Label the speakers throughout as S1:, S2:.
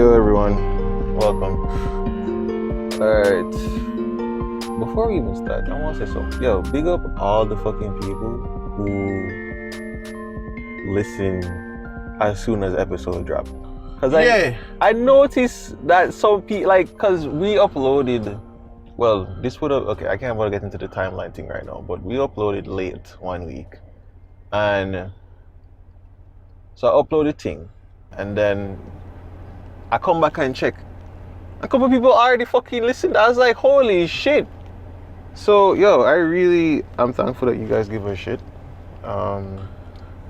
S1: Yo everyone, welcome. Alright, before we even start, I want to say something. Yo, big up all the fucking people who listen as soon as episode drop. Cause I noticed that some people, like, cause we uploaded, well, this would have, okay, I can't want to get into the timeline thing right now, but we uploaded late one week. And so I uploaded thing, and then I come back and check. A couple of people already fucking listened. I was like, holy shit. So, yo, I'm thankful that you guys give a shit.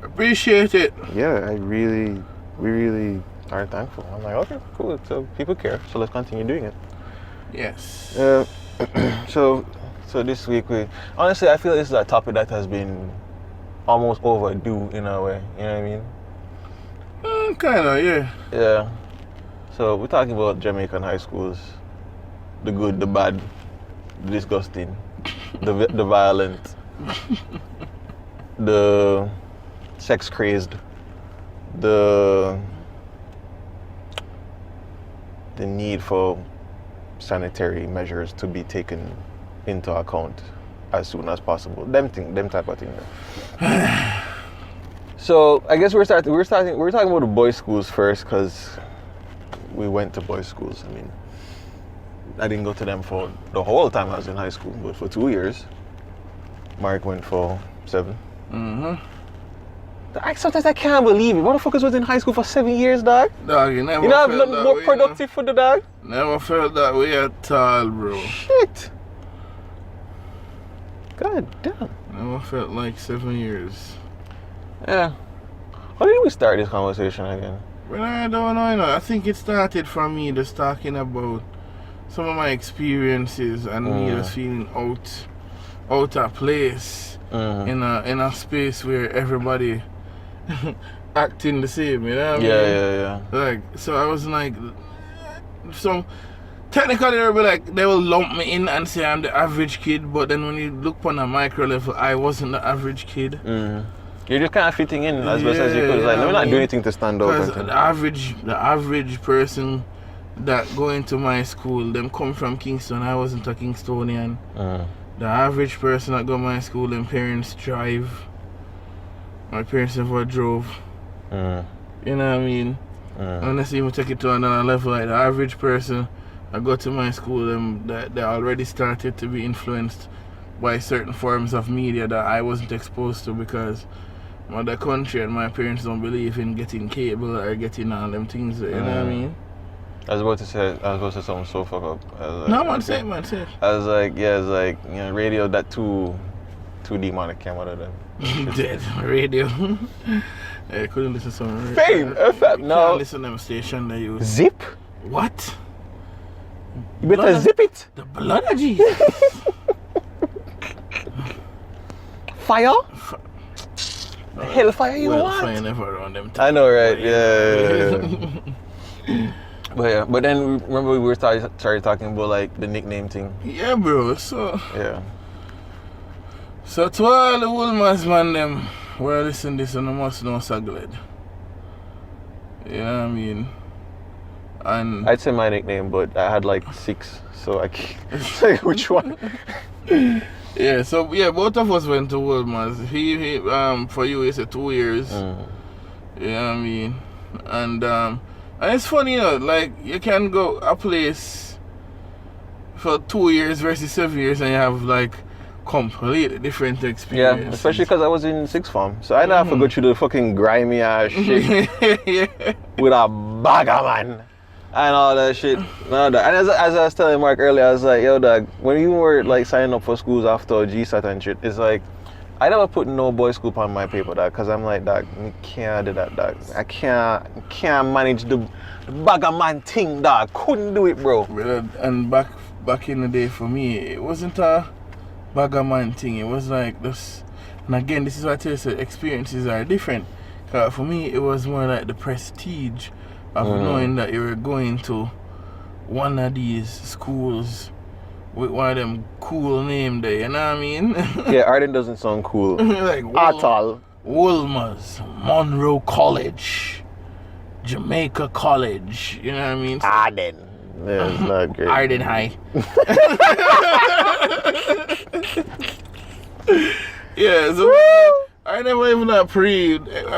S2: Appreciate it.
S1: Yeah, we really are thankful. I'm like, okay, cool. So people care. So let's continue doing it.
S2: Yes.
S1: So this week honestly, I feel this is a topic that has been almost overdue in a way. You know what I mean?
S2: Kinda, yeah.
S1: Yeah. So we're talking about Jamaican high schools, the good, the bad, the disgusting, the violent, the sex crazed, the need for sanitary measures to be taken into account as soon as possible. Them type of thing. So I guess we're talking about the boys' schools first, because we went to boys' schools. I mean, I didn't go to them for the whole time I was in high school, but for 2 years. Mark went for 7.
S2: Mm-hmm.
S1: Sometimes I can't believe it. Motherfuckers was in high school for 7 years, dog.
S2: Dog, you never
S1: have
S2: felt
S1: nothing more
S2: way,
S1: productive for the dog?
S2: Never felt that way at all, bro.
S1: Shit. God damn.
S2: Never felt like 7 years.
S1: Yeah. How did we start this conversation again?
S2: Well, I don't know, I think it started from me just talking about some of my experiences and me just feeling out of place in a space where everybody acting the same, you know what I mean?
S1: Yeah.
S2: Like, so I was like, so technically they will lump me in and say I'm the average kid, but then when you look on a micro level, I wasn't the average kid.
S1: You're just kind of fitting in as best as you could. Like, let me not do anything to stand out.
S2: Because the average person that go into my school, them come from Kingston. I wasn't a Kingstonian. The average person that go to my school, them parents drive. My parents never drove. You know what I mean? Unless you even take it to another level, like the average person that go to my school, they already started to be influenced by certain forms of media that I wasn't exposed to, because the country and my parents don't believe in getting cable or getting all them things, you know what I mean?
S1: I was about to say something so fuck up.
S2: No, man, say it.
S1: I was like, yeah, it's like, you know, radio that too demonic came out of them.
S2: Dead radio. I couldn't listen to some
S1: Fame, FM, no.
S2: Can't listen to them station they use.
S1: Zip?
S2: What?
S1: You better zip it.
S2: The blood of Jesus.
S1: Fire? Hellfire you want?
S2: Fire never around them.
S1: I know, right? Yeah. But then remember we started talking about like the nickname thing.
S2: Yeah, bro. So to all the Woolmans man them who are listening to this, and I must know Saddlehead. You know what I mean? And
S1: I'd say my nickname, but I had like 6, so I can't say which one.
S2: Yeah, so yeah, both of us went to Woolmans. He for you it's 2 years. You know what I mean? And it's funny, you know, like you can go a place for 2 years versus 7 years and you have like completely different experience.
S1: Yeah, especially because I was in 6th form, so I didn't have to go through the fucking grimy ass shit with a bagger man and all that shit. And as I was telling Mark earlier, I was like, yo, dog, when you were like signing up for schools after GSAT and shit, it's like, I never put no boys school on my paper, dog, because I'm like, dog, I can't do that, dog. I can't manage the bagger man thing, dog. Couldn't do it, bro.
S2: And back in the day for me, it wasn't a bagger man thing. It was like this, and again, this is what I tell you, so experiences are different. For me, it was more like the prestige of knowing that you were going to one of these schools with one of them cool name there, you know what I mean?
S1: Yeah, Arden doesn't sound cool.
S2: Like
S1: at all.
S2: Woolmans, Monroe College. Jamaica College. You know what I mean?
S1: Arden. Yeah, it's not great.
S2: Arden High. Yeah, so I never even I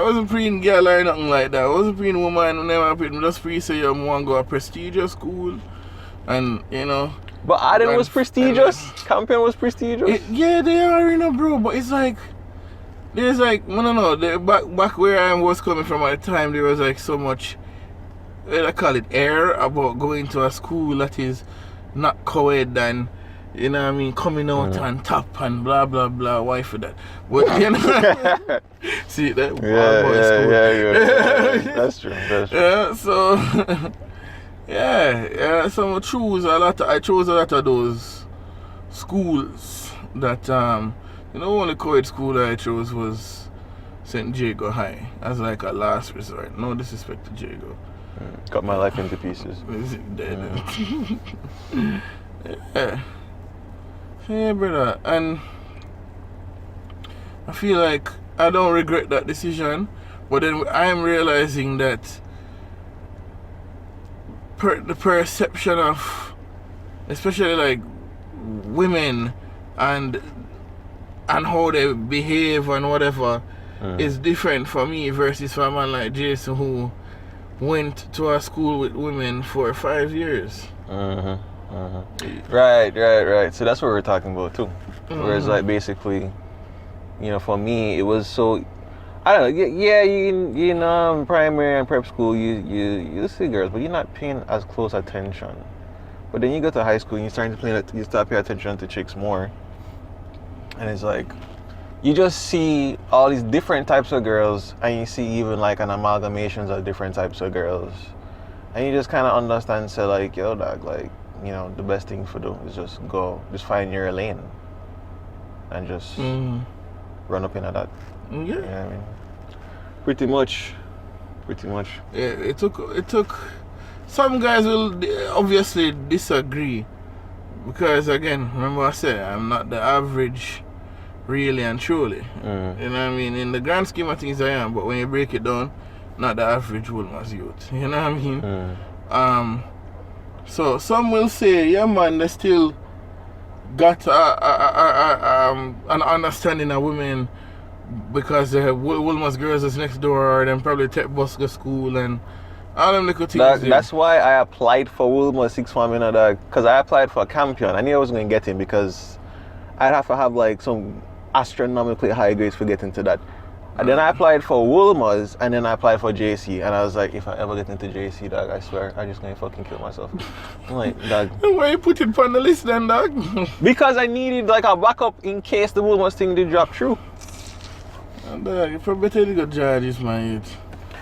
S2: wasn't preying girl or nothing like that. I wasn't preying woman, I never preying, just pre say you want to go to a prestigious school and you know.
S1: But Arden was prestigious? Campion was prestigious?
S2: Yeah, they are, you know, bro, but it's like there's like I don't know, back where I was coming from at the time there was like so much I call it air about going to a school that is not co-ed and you know what I mean, coming out on top and blah blah blah. Why for that? But you know, see that?
S1: Yeah, that's true. That's true.
S2: Yeah, so yeah. So I chose a lot of those schools that you know, only co-ed school that I chose was St. Jago High as like a last resort. No disrespect to Jago.
S1: Cut my life into pieces.
S2: Yeah. Yeah, brother, and I feel like I don't regret that decision, but then I'm realizing that the perception of, especially like women and how they behave and whatever, is different for me versus for a man like Jason who went to a school with women for 5 years.
S1: Right. So that's what we're talking about too. Whereas like basically, you know, for me it was so, I don't know. Yeah, you know, primary and prep school, you see girls, but you're not paying as close attention. But then you go to high school and you start paying attention to chicks more, and it's like you just see all these different types of girls, and you see even like an amalgamations of different types of girls, and you just kind of understand. So like, yo, dog, like, you know, the best thing for do is just find your lane, and just run up into that.
S2: Yeah.
S1: You know what I mean? Pretty much.
S2: Yeah, it took. Some guys will obviously disagree because again, remember I said I'm not the average, really and truly. You know what I mean? In the grand scheme of things, I am, but when you break it down, not the average Woolman's youth. You know what I mean? So some will say, yeah, man, they still got an understanding of women because the Woolman's girls is next door, or them probably take bus to school and all them little things.
S1: That's why I applied for Woolman's sixth form, you know, because I applied for a Campion. I knew I wasn't going to get in because I'd have to have like some astronomically high grades for getting to that. And then I applied for Woolman's, and then I applied for JC, and I was like, if I ever get into JC, dog, I swear, I'm just going to fucking kill myself. I'm like, dog.
S2: Why you put it on the list then, dog?
S1: Because I needed like a backup in case the Woolman's thing did drop through.
S2: Dog, you probably better to go judges, man.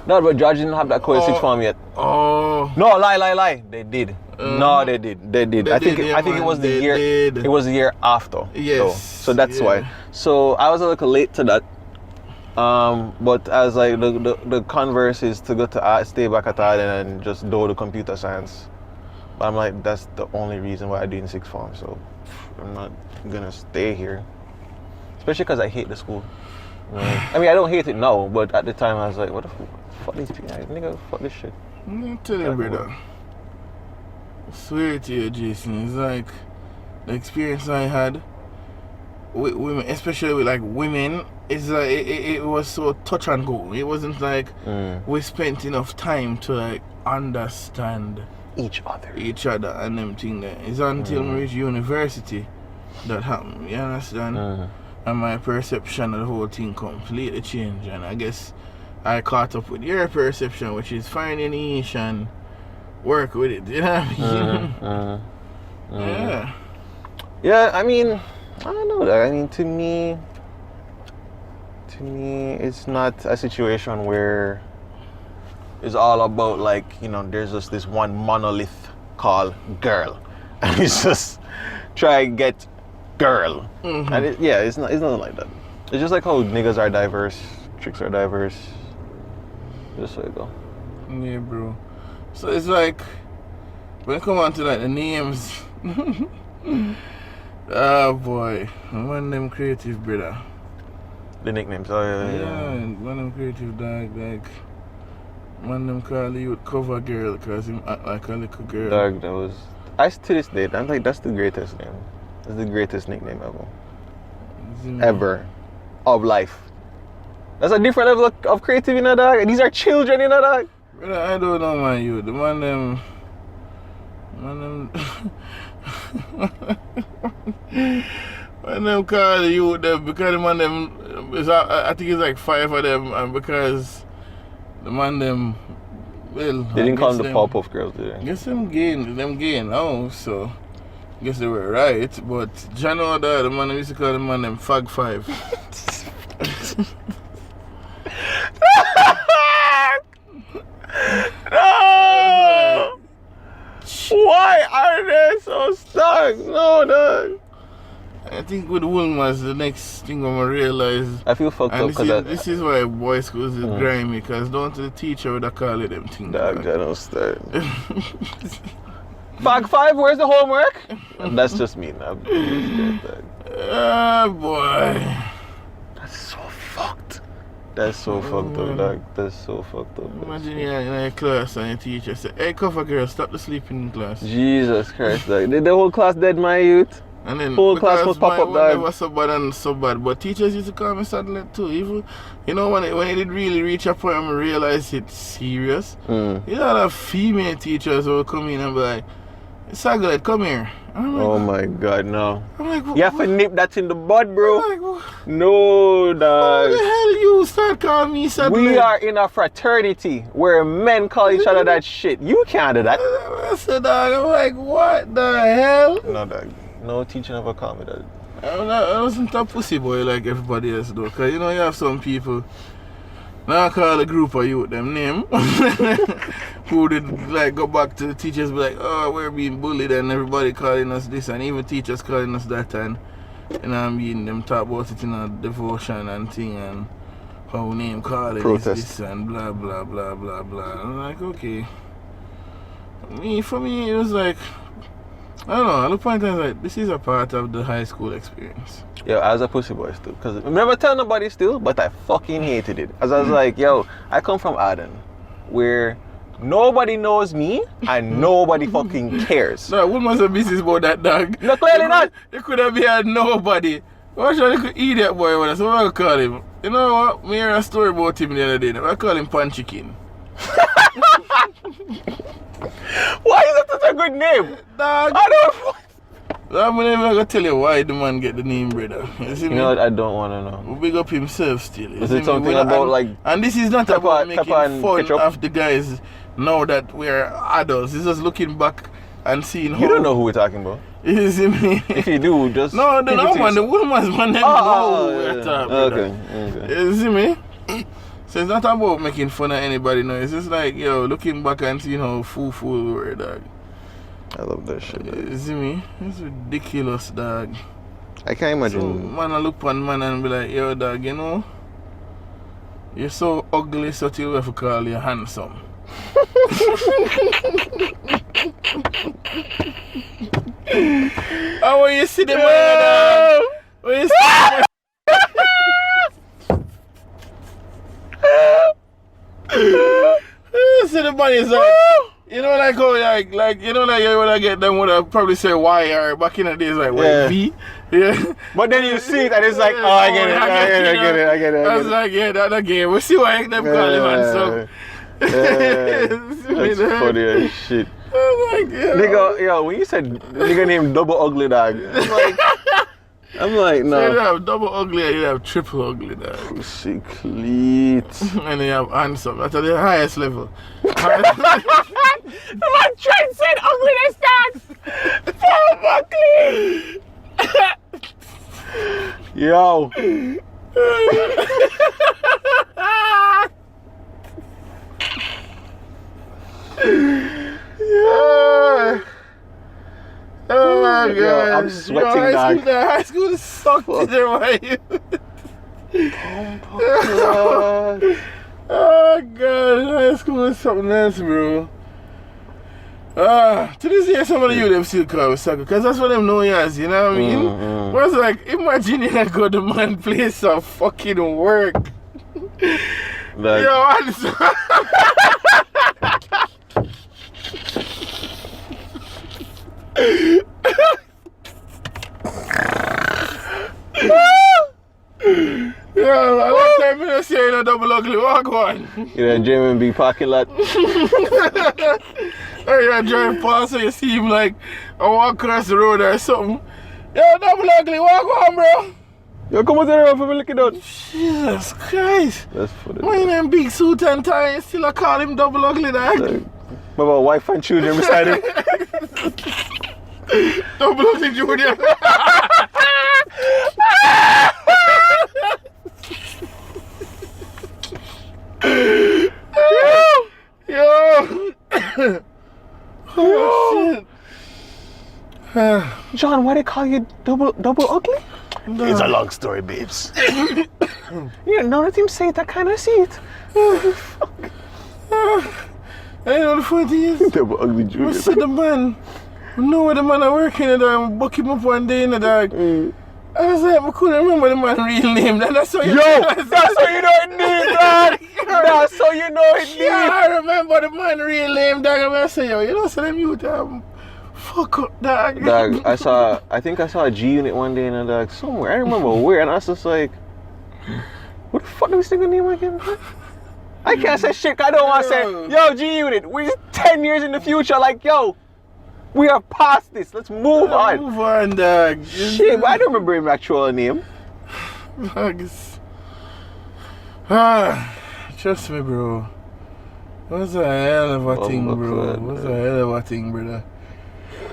S1: No, but George didn't have that co-ed sixth form yet.
S2: Oh.
S1: No, lie. They did. No, they did. I think it was the year. It was the year after.
S2: Yes.
S1: So that's why. So I was a little late to that. But as like the converse is to go to stay back at Arden and just do the computer science. But I'm like, that's the only reason why I do in sixth form. So I'm not gonna stay here, especially because I hate the school. I mean, I don't hate it now, but at the time I was like, what the fuck these people, nigga, fuck this shit.
S2: I'm telling you, brother. I swear to you, Jason, it's like the experience I had with women, especially with like women, it's like it was so touch and go. It wasn't like we spent enough time to like understand
S1: each other
S2: and them thing there. It's until we reach university that happened. You understand? And my perception of the whole thing completely changed, and I guess I caught up with your perception, which is find a niche and work with it. You know what I mean? Yeah.
S1: Yeah, I mean, I don't know. I mean, to me, it's not a situation where it's all about like, you know, there's just this one monolith called girl, and it's just try and get girl. And it's nothing like that. It's just like how niggas are diverse, chicks are diverse. Just so you go.
S2: Yeah, bro. So it's like when it come on to like the names. Oh boy, one of them creative, brother.
S1: The nicknames, oh yeah.
S2: Yeah, one of them creative, dog. Like Man, them call you cover girl because him act like a little girl.
S1: Dog, that was. To this day, I'm like, that's the greatest name. That's the greatest nickname ever. Ever. Of life. That's a different level of creativity, dog. These are children, dog.
S2: Brother, I don't know, man, you. The man, them. Man, them call you them because the man, them. I think it's like 5 of them, and because the man, them. Well,
S1: they didn't call them the Powerpuff Girls, did they?
S2: Guess them gain now, so guess they were right. But Jano, the man used to call the man them Fag 5.
S1: No! Why are they so stuck? No, dog.
S2: I think with Woolmas, the next thing I'm gonna realize.
S1: I feel fucked up because
S2: this is why boys schools is grimy, because don't the teacher would call it them things.
S1: Dog, I don't start. Fag 5, where's the homework? That's just me now.
S2: Ah, boy.
S1: That's so fucked. That's so fucked up, dog. That's so fucked up.
S2: Imagine you're in a class and your teacher say, "Hey, cover girl, stop the sleeping in class."
S1: Jesus Christ, dog. The whole class dead, my youth.
S2: And then
S1: whole class must pop up, dog.
S2: Never so bad and so bad, but teachers used to call me Saddlehead too. Even when it did really reach a point, I realized it's serious. You know, a lot of female teachers will come in and be like, "Saddlehead, come here." I'm like,
S1: oh my God, no.
S2: I'm like,
S1: you have to nip that in the bud, bro.
S2: I'm like,
S1: no, dog.
S2: How the hell you start calling me Saddlehead?
S1: We are in a fraternity where men call each other that shit. You can't do that.
S2: I said, dog, I'm like, what the hell?
S1: No, dog. No teacher ever called me that.
S2: I wasn't a pussy boy like everybody else though, because you have some people, now I call a group of youth them name, who did like go back to the teachers be like, oh, we're being bullied and everybody calling us this, and even teachers calling us that, and I mean them talk about it in a devotion and thing, and how name calling is this and blah blah blah blah blah. I'm like, okay. For me it was like, I don't know, at the point I was like, this is a part of the high school experience.
S1: Yo, I was a pussy boy still, because I never tell nobody still, but I fucking hated it. As I was like, yo, I come from Aden, where nobody knows me and nobody fucking cares.
S2: No, what was a business about that, dog?
S1: No, clearly not.
S2: They could have been nobody. What's that little idiot boy with us? What do I call him? You know what? Me heard a story about him the other day. I call him Pan Chicken.
S1: Why is that such a good name?
S2: Dog.
S1: I don't.
S2: I'm never gonna tell you why the man get the name, brother. You
S1: know what? I don't want to know.
S2: We big up himself still.
S1: Is it something about like?
S2: And this is not about making fun of the guys now that we're adults. It's just looking back and seeing how.
S1: You don't know who we're talking about.
S2: You see me?
S1: If you do, just
S2: no, man. The woman's man never know who we're talking about.
S1: Okay.
S2: You see me? So it's not about making fun of anybody now. It's just like, yo, looking back and seeing how fool we were, dog.
S1: I love that shit, dog.
S2: You see me? It's ridiculous, dog.
S1: I can't imagine.
S2: So, man, I look on man and be like, yo, dog, you're so ugly, so you have to call you handsome. Oh, when you see the man, dog. When you see the man. So the money is like, like how like when I get them, would I probably say Y, or back in the days like YV. Yeah.
S1: But then you see it and it's like, oh, I get it. I was
S2: like, yeah, that again. We see why them call him handsome.
S1: That's funny as shit.
S2: Oh my God.
S1: Nigga, yo, when you said nigga named Double Ugly Dog, I'm like, no.
S2: So you have double ugly and you have triple ugly, dog.
S1: Pussy cleat.
S2: And you have handsome. That's at the highest level. The
S1: man Trent said ugliness tax. Fuck clean. Yo.
S2: Yeah. Oh my God.
S1: Yo, I'm sweating, dog.
S2: High school sucked there, right? Oh God, high school is something else, bro. To this day, some of the youth them still call me sucker, because that's what them know as, you know what I mean? But it's like, imagine you go to man place some fucking work.
S1: Like,
S2: yo, Yeah, a long time I say in a double ugly walk one.
S1: You know, German big parking lot.
S2: Hey, you drive past and you see him like I walk across the road or something. Yo, double ugly walk one, bro.
S1: Yo, come on to the road for me, look it out.
S2: Jesus Christ.
S1: That's funny.
S2: Man, in big suit and tie, you still call him double ugly, dog.
S1: Like, what about wife and children beside him?
S2: Double ugly Junior. Yo. Oh, shit.
S1: John, why they call you double ugly? No. It's a long story, babes. Yeah, none of them say that kind of seat. Fuck.
S2: I know the funny thing is.
S1: Double ugly Junior.
S2: I said the man. I know where the man are working at. I buck him up one day in the dog. I was like, I couldn't remember the man's real name. That's how you know.
S1: That's how you know it needs, dog. That's how you know it needs.
S2: Yeah, I remember the man's real name, dog. I say, yo, you know, so them youth fuck up, dog.
S1: Dog, I think I saw a G Unit one day in a dog somewhere. I don't remember where, and I was just like, what the fuck do we stick a name again? I can't say shit. I don't want to say, yo, G Unit, we're 10 years in the future. Like, yo, we are past this. Let's move on.
S2: Move on, dog.
S1: Shit, but I don't remember his actual name.
S2: Trust me, bro. What's a hell of a thing, bro? What's a hell of a thing, brother?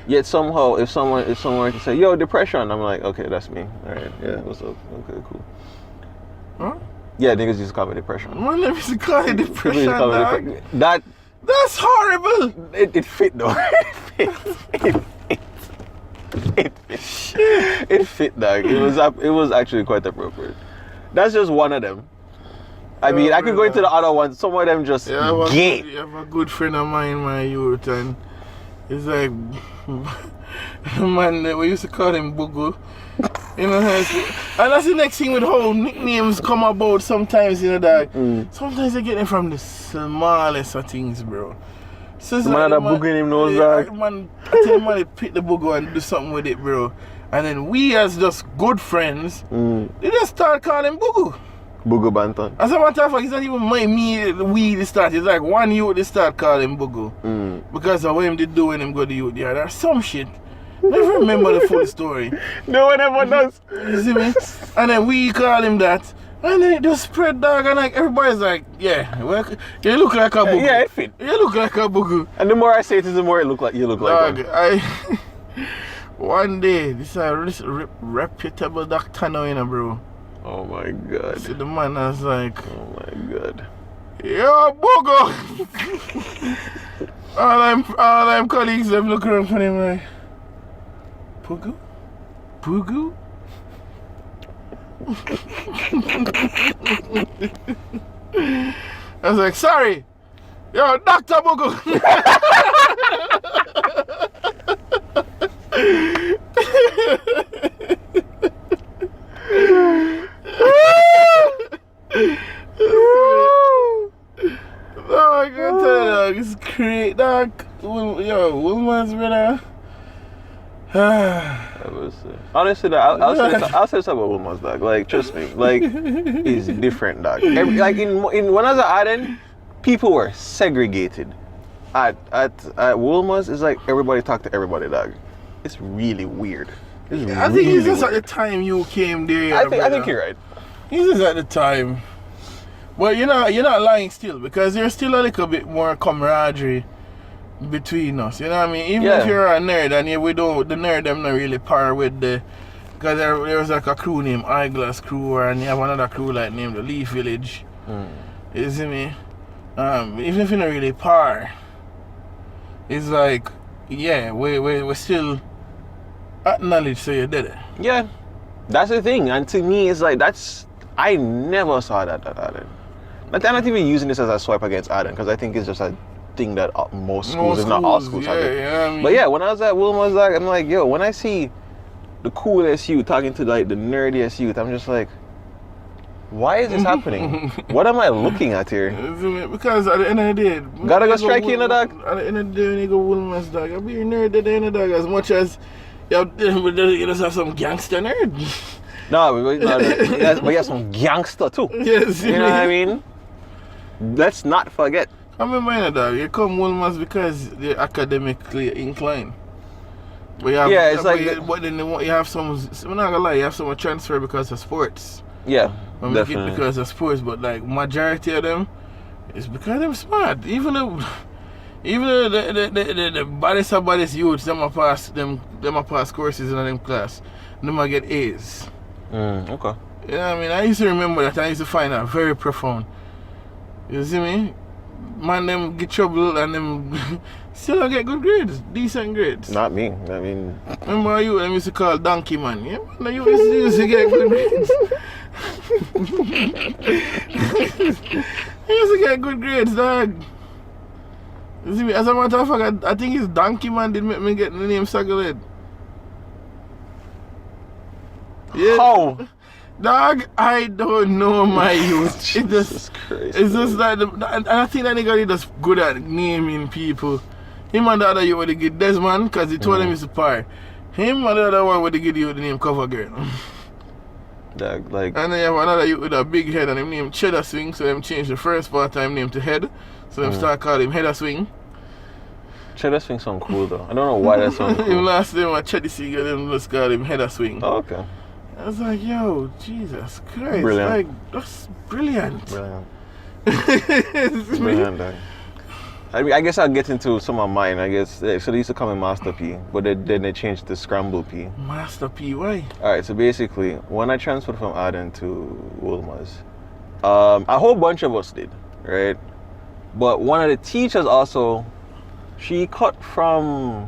S1: Yet somehow, if someone were to say, yo, depression, I'm like, okay, that's me. All right, yeah, what's up? Okay, cool.
S2: Huh?
S1: Yeah, niggas used to call me depression.
S2: Man, let me just call it depression, dog. That's horrible.
S1: It fit though. It fit, dog. It was actually quite appropriate. That's just one of them. I mean, I could go into the other ones. Some of them just gay.
S2: You have a good friend of mine, my youth, and it's like, man, we used to call him Bugu. You know, and that's the next thing with how nicknames come about sometimes, you know, that sometimes they get them from the smallest of things, bro. So it's
S1: man,
S2: like,
S1: that Bugu in him knows that.
S2: Man, I tell the man to pick the Bugu and do something with it, bro. And then we, as just good friends, they just start calling him Bugu.
S1: Bugu Banton.
S2: As a matter of fact, it's not even we they start. It's like one youth they start calling him Bugu. Because of what him did do when him go to youth. Yeah, there's some shit. Never remember the full story.
S1: No one ever does.
S2: You see me? And then we call him that. And then it just spread, dog. And like everybody's like, yeah, well, you look like a Bugu.
S1: Yeah, it fit.
S2: You look like a Bugu.
S1: And the more I say it, the more it look like you look
S2: dog,
S1: like
S2: one. One day, this is a reputable doctor now, you know, bro.
S1: Oh my god.
S2: See, the man was like,
S1: oh my god.
S2: Yo, Bugu! all them colleagues, them look around for him like, Bugu? Bugu? I was like, sorry. Yo, Dr. Bugu. Oh, I can tell you, dog, it's great, dog. Yo, Wilma's brother.
S1: Honestly, I'll say something about Wilma's, dog. Like, trust me, like, it's different, dog. Like in when I was at Aden, people were segregated. At Wilma's, it's like everybody talk to everybody, dog. It's really weird.
S2: I think it's just at the time you came there.
S1: I think you're right.
S2: It's just at the time. But you're not lying still, because there's still a little bit more camaraderie between us. You know what I mean? Even if you're a nerd and the nerd them not really par with the, because there was like a crew named Eyeglass Crew, and you have another crew like named the Leaf Village. You see me? Even if you're not really par, it's like, yeah, we still acknowledge so you did it.
S1: Yeah, that's the thing. And to me, it's like, I never saw that at Aden. Like, I'm not even using this as a swipe against Aden, because I think it's just a thing that most schools, if not all schools, have it.
S2: Yeah, I mean,
S1: but yeah, when I was at Wilma's, like, I'm like, yo, when I see the coolest youth talking to like the nerdiest youth, I'm just like, Why is this happening? What am I looking at here?
S2: Because at the end of the day,
S1: gotta go strike you in the dog.
S2: At the end of the day, when you go Woolman's dog, I'll be a nerd at the end of the dog as much as you just have some gangster nerd.
S1: No, but you have some gangster too.
S2: Yes,
S1: you know what I mean? Let's not forget.
S2: I remember in the dog, you come Woolman's because they're academically inclined. But you have, but then you have some. I'm not gonna lie, you have some transfer because of sports.
S1: Yeah, definitely.
S2: Because of sports, but like majority of them, it's because they're smart. Even though the baddest youths, them a pass courses in them class, them a get A's.
S1: Okay.
S2: You know what I mean? I used to remember that. I used to find that very profound. You see me? Man, them get trouble and them still don't get good grades, decent grades.
S1: Not me. I mean,
S2: remember you? Them used to call donkey man. Yeah, man, you used to get good grades. You used to get good grades, dog. You see me? As a matter of fact, I think it's donkey man did make me get the name Saddlehead. Yeah.
S1: How?
S2: Dog, I don't know my youth. It's just like, and I think that nigga is just good at naming people. Him and the other you would get Desmond, because he told him he's a par. Him and the other one would give you the name Cover Girl.
S1: Dog, like.
S2: And then you have another you with a big head and him named Cheddar Swing, so them changed the first part-time name to Head. So them start calling him Header Swing.
S1: Cheddar Swing sound cool though. I don't know why that sounds cool.
S2: Him last name was Cheddar Swing, and them just called him Header Swing.
S1: Oh, okay.
S2: I was like, yo, Jesus Christ.
S1: Brilliant.
S2: Like, that's brilliant.
S1: Brilliant. Brilliant, dog. I mean, I guess I'll get into some of mine. I guess so. They used to call me Master P, but then they changed to Scramble P.
S2: Master P, why?
S1: All right. So basically, when I transferred from Arden to Wilmers, a whole bunch of us did, right? But one of the teachers also, she cut from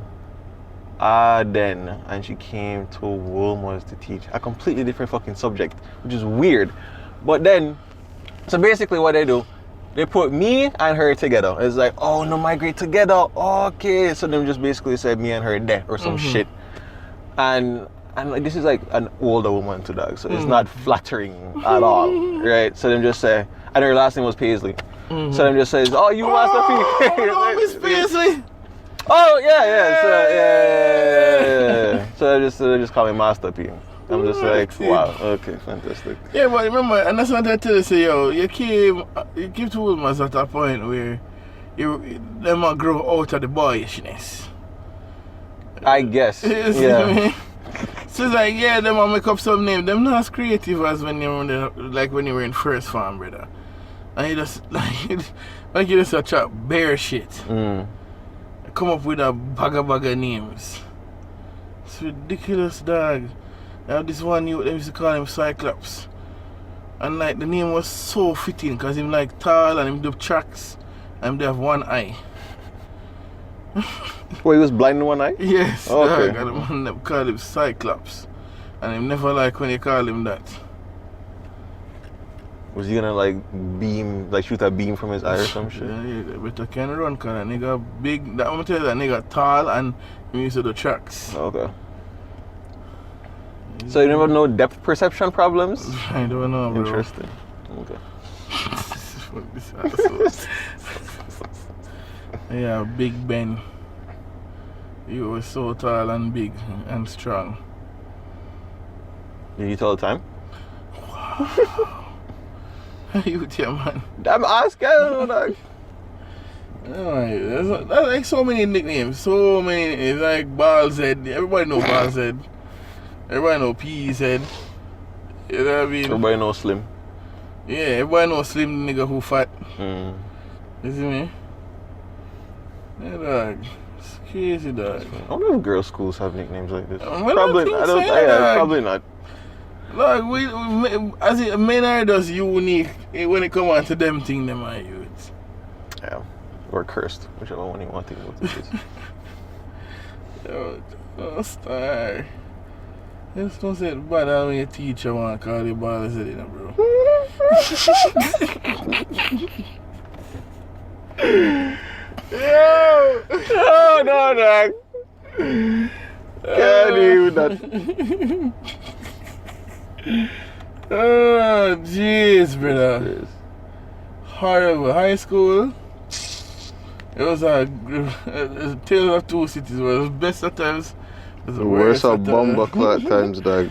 S1: Arden and she came to Wilmers to teach a completely different fucking subject, which is weird. But then, so basically, what they do. They put me and her together. It's like, oh, no, migrate together. Okay. So them just basically said me and her there or some shit. And like, this is like an older woman too, dog. So it's not flattering at all, right? So them just say, and her last name was Paisley. So them just says, oh, you Master P.
S2: Oh, Miss Paisley.
S1: Oh, yeah. So they just call me Master P. I'm just like, wow, okay, fantastic.
S2: Yeah, but remember, and that's what I tell you, say, yo, you came to Wilmers at a point where they might grow out of the boyishness.
S1: I guess. Yeah.
S2: So it's like, yeah, they might make up some name. Them not as creative as when you were in first farm, brother. And you just like you just chat bare shit. Come up with a bag of names. It's ridiculous, dog. I have this one they used to call him Cyclops. And like the name was so fitting because him like tall and him do tracks and they have one eye.
S1: Well, he was blind in one eye?
S2: Yes.
S1: Oh, okay.
S2: And the one that call him Cyclops. And him never like when you call him that.
S1: Was he gonna like shoot a beam from his eye or some shit?
S2: Yeah, but I can run because that nigga big. I'm gonna tell you that nigga tall and he used to do tracks.
S1: Okay. So you never know depth perception problems?
S2: I don't know, bro.
S1: Interesting. Okay.
S2: Yeah, Big Ben. He was so tall and big and strong.
S1: Did you tell the time?
S2: Wow. You tell, man.
S1: I'm asking. I don't know, dog.
S2: There's like so many nicknames. So many. It's like Ball's Head. Everybody know Ball's Head. Everybody know P's Head. You know what I mean?
S1: Everybody know Slim.
S2: Yeah, everybody know Slim, the nigga who fat. You see me? Yeah, dog. It's crazy, dog.
S1: I wonder if girls' schools have nicknames like this.
S2: Probably
S1: not.
S2: Like, as men are just unique when it comes on to them things them are use.
S1: Yeah. Or cursed, whichever one you want to think about this is.
S2: Yo, don't start. Just don't say it bad when your teacher want to call you ball, said it, bro. Yo!
S1: Oh, no, dog. Can't even that.
S2: Oh, jeez, brother.
S1: Yes.
S2: Horrible. High school. It was a tale of two cities. It was the best at times. It was
S1: The worst of bomber clock times, dog.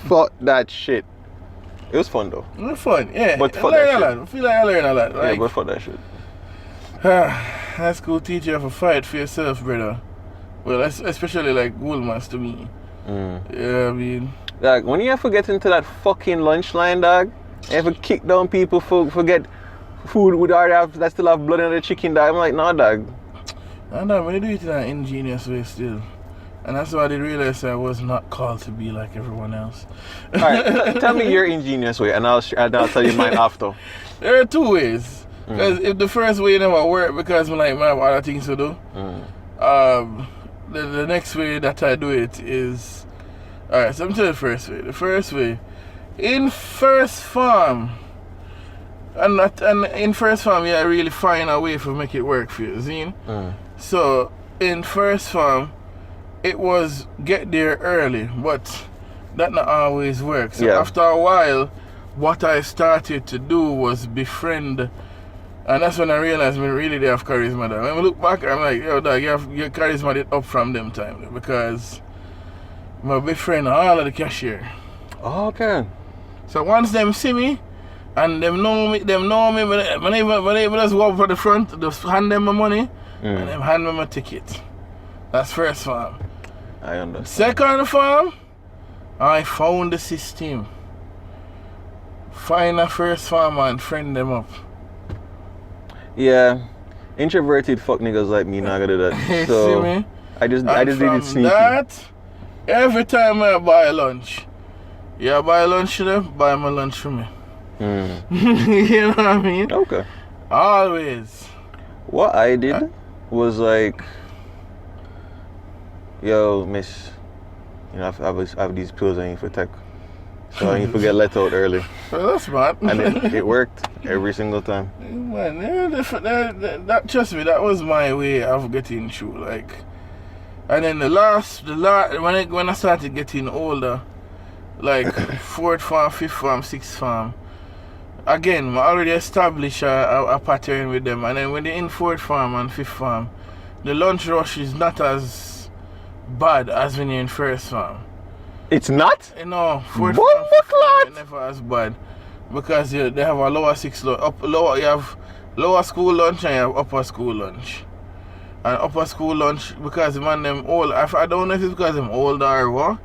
S1: Fuck that shit. It was fun though.
S2: It was fun, yeah.
S1: But
S2: I
S1: fuck
S2: learned
S1: that
S2: a
S1: shit.
S2: lot. I feel like I learned a lot.
S1: Yeah,
S2: Like,
S1: but fuck that shit.
S2: high school teach you have to fight for yourself, brother. Well, especially like Woolmans to me. Yeah, I mean.
S1: Like, when you have to get into that fucking lunch line, dog, you have to kick down people for get food with that still have blood in the chicken, dog. I'm like, nah, dog.
S2: I know, but they do it in an ingenious way still. And that's why I did realize I was not called to be like everyone else.
S1: Alright, tell me your ingenious way, and I'll tell you mine after.
S2: There are two ways. Because if the first way never worked because I have other things to do, the next way that I do it is... Alright, so I'm telling you the first way. The first way, in first farm, and in first farm, I really find a way to make it work for you, see? So, in first farm, it was get there early, but that not always works. So after a while, what I started to do was befriend, and that's when I realized I really they have charisma. When I look back, I'm like, yo, dog, you have your charisma up from them time because I befriend all of the cashier.
S1: Oh, okay.
S2: So once them see me and them know me, when they just go up for the front, just hand them my money and them hand me my ticket. That's first farm.
S1: I understand.
S2: Second farm, I found the system. Find a first farmer and friend them up.
S1: Yeah, introverted fuck niggas like me not gonna do that. So
S2: see me?
S1: I just did it sneaky.
S2: That, every time I buy lunch, you buy lunch to them, buy my lunch for me. You know what I mean?
S1: Okay.
S2: Always.
S1: What I did was like, yo, miss, you know, I have these pills I need for tech. So I need to get let out early.
S2: Well, that's smart.
S1: And it worked every single time.
S2: Man, that trust me, that was my way of getting through. Like, and then the last when I started getting older, like fourth farm, fifth farm, sixth farm, again, I already established a pattern with them. And then when they're in fourth farm and fifth farm, the lunch rush is not as bad as when you're in first farm.
S1: It's not?
S2: You know, fourth farm, fifth farm, it's never as bad. Because they have a lower you have lower school lunch and you have upper school lunch. And upper school lunch, because man them old, I don't know if it's because them older or what,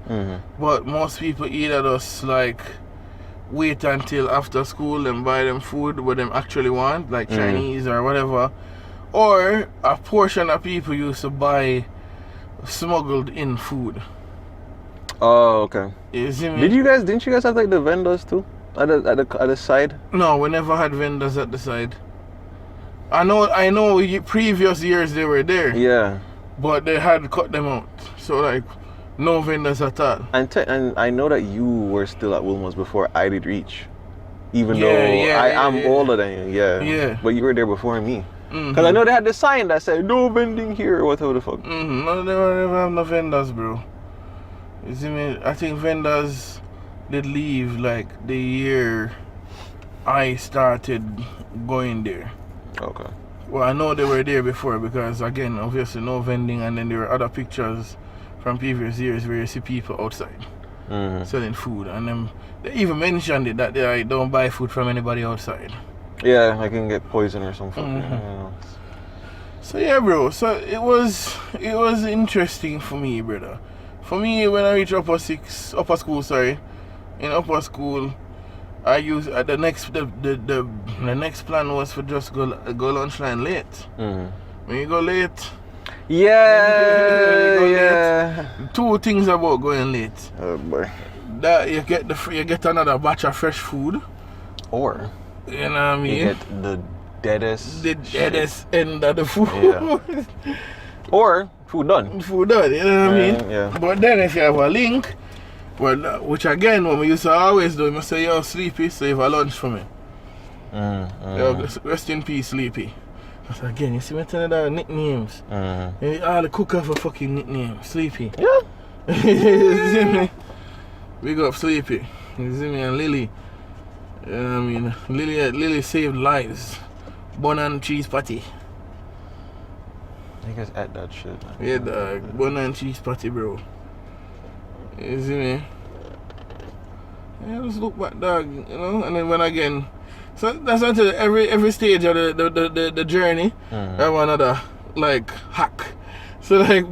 S2: but most people either just like wait until after school and buy them food what them actually want, like Chinese or whatever. Or a portion of people used to buy smuggled in food.
S1: Oh, okay.
S2: You see me?
S1: Didn't you guys have like the vendors too? At the side?
S2: No, we never had vendors at the side. I know previous years they were there. Yeah. But they had cut them out. So like no vendors at all.
S1: And I know that you were still at Wilmot's before I did reach. Even though I'm older than you, yeah. But you were there before me. Because I know they had the sign that said no vending here or whatever the fuck.
S2: No, they never have no vendors, bro. You see me? I think vendors did leave like the year I started going there. Okay. Well, I know they were there before because, again, obviously no vending, and then there were other pictures from previous years where you see people outside selling food, and they even mentioned it that they don't buy food from anybody outside.
S1: Yeah, I can get poison or something.
S2: So yeah, bro. So it was interesting for me, brother. For me, when I reached upper school, in upper school, I used the next plan was for just go lunch line late. When you go late, late, two things about going late.
S1: Oh boy.
S2: That you get another batch of fresh food,
S1: or
S2: you know what I mean.
S1: You get the deadest
S2: end of the food.
S1: Yeah. Or food done.
S2: You know what I mean? Yeah. But then if you have a link, well, which again, what we used to always do, we say, yo, Sleepy, save a lunch for me. Yo, rest in peace, Sleepy. So again, you see me telling that nicknames. All the cookers for fucking nicknames. Sleepy. Yeah. You see me? We got Sleepy. You see me? And Lily. You know what I mean? Lily saved lives. Bun and cheese patty.
S1: Niggas at that shit.
S2: Yeah, dog. Bun and cheese patty, bro. You see me? Yeah, just look back, dog. You know, and then when again, so that's until every stage of the journey, have another like hack. So like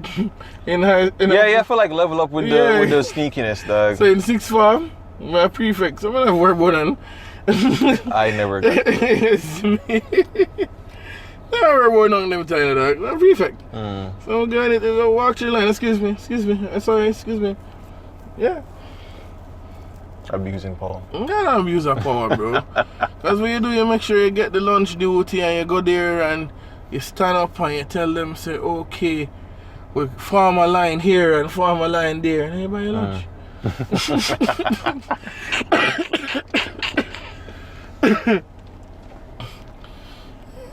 S1: I feel like level up with the sneakiness, dog.
S2: So in sixth form, my prefect, so I'm gonna work button.
S1: I never got
S2: it's me. Never work on them tiny dog. My prefect. So I'm going to walk to the line. Excuse me. Sorry, excuse me. Yeah.
S1: Abusing power.
S2: I'm not abusing power, bro. Because when you do, you make sure you get the lunch duty and you go there and you stand up and you tell them, say, okay, we form a line here and form a line there, and you buy your lunch.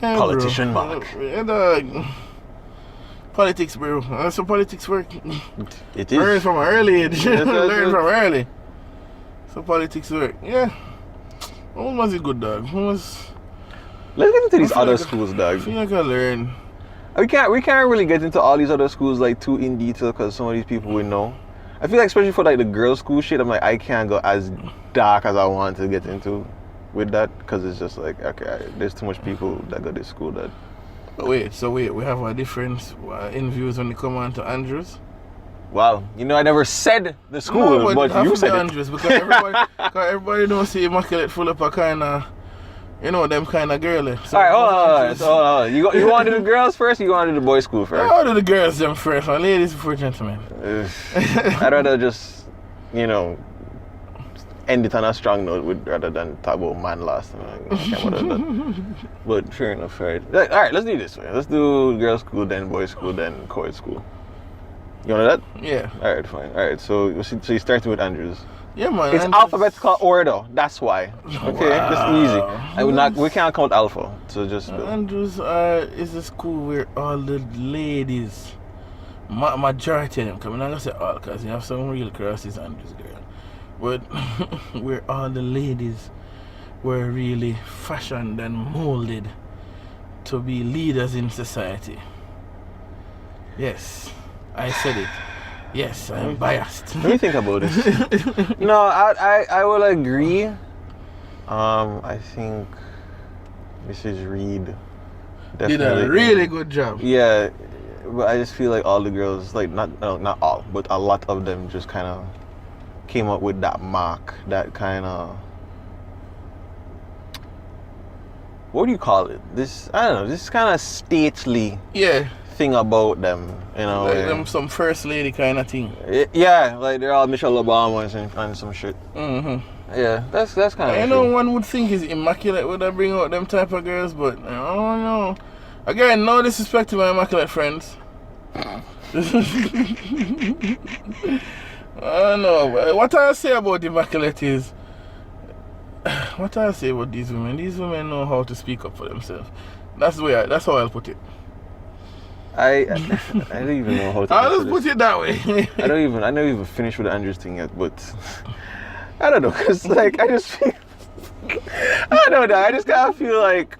S2: Yeah,
S1: politician
S2: bro.
S1: Mark.
S2: Yeah, dog. Politics, bro. That's how politics work.
S1: It is.
S2: Learn from early age. Learn from early. So politics work. Yeah. Home was a good dog. Let's
S1: get into these other schools, dog.
S2: I feel like I learn.
S1: We can't really get into all these other schools like too in detail because some of these people we know. I feel like especially for like the girls' school shit, I'm like I can't go as dark as I want to get into with that because it's just like okay, there's too much people that go to this school that.
S2: Wait, we have a difference in views when it come on to Andrews.
S1: Wow, I never said the school,
S2: no,
S1: but you said
S2: Andrews
S1: it.
S2: Because everybody don't see Immaculate full up a kind of, them kind of girly. So
S1: alright, hold on. You want to do the girls first or you want to do the boys' school first?
S2: I'll do the girls them first, and ladies before gentlemen.
S1: I'd rather just, end it on a strong note rather than talk about man last time. But fair enough, right? Alright, let's do this way. Let's do girls' school, then boys' school, then co-ed school. You want that?
S2: Yeah.
S1: Alright, fine. Alright, so you're starting with Andrews.
S2: Yeah, man.
S1: It's
S2: Andrews.
S1: alphabetical order. That's why. Okay,
S2: Wow.
S1: Just easy. We can't count alpha. So just.
S2: Andrews is a school where all the ladies, majority of them, I'm not gonna say all, because you have some real crosses Andrews girl, but where all the ladies were really fashioned and molded to be leaders in society. Yes. I said it. Yes, I'm biased.
S1: Let me think about this. No, I will agree. I think Mrs. Reed
S2: did a really good job.
S1: Yeah, but I just feel like all the girls, like not all, but a lot of them just kind of came up with that mark, that kind of, what do you call it? This, I don't know, this kind of stately.
S2: Yeah.
S1: Thing about them,
S2: like them some first lady kind of thing.
S1: Yeah, like they're all Michelle Obama and some shit. Yeah, that's kind of.
S2: I know one would think is Immaculate would have bring out them type of girls, but I don't know. Again, no disrespect to my Immaculate friends. I don't know. What I say about Immaculate is, what I say about these women. These women know how to speak up for themselves. That's how I'll put it.
S1: I don't even know how to.
S2: I'll just put it that way.
S1: I never even finished with the Andrews thing yet, but I don't know, cause like I just feel, I don't know. I just kind of feel like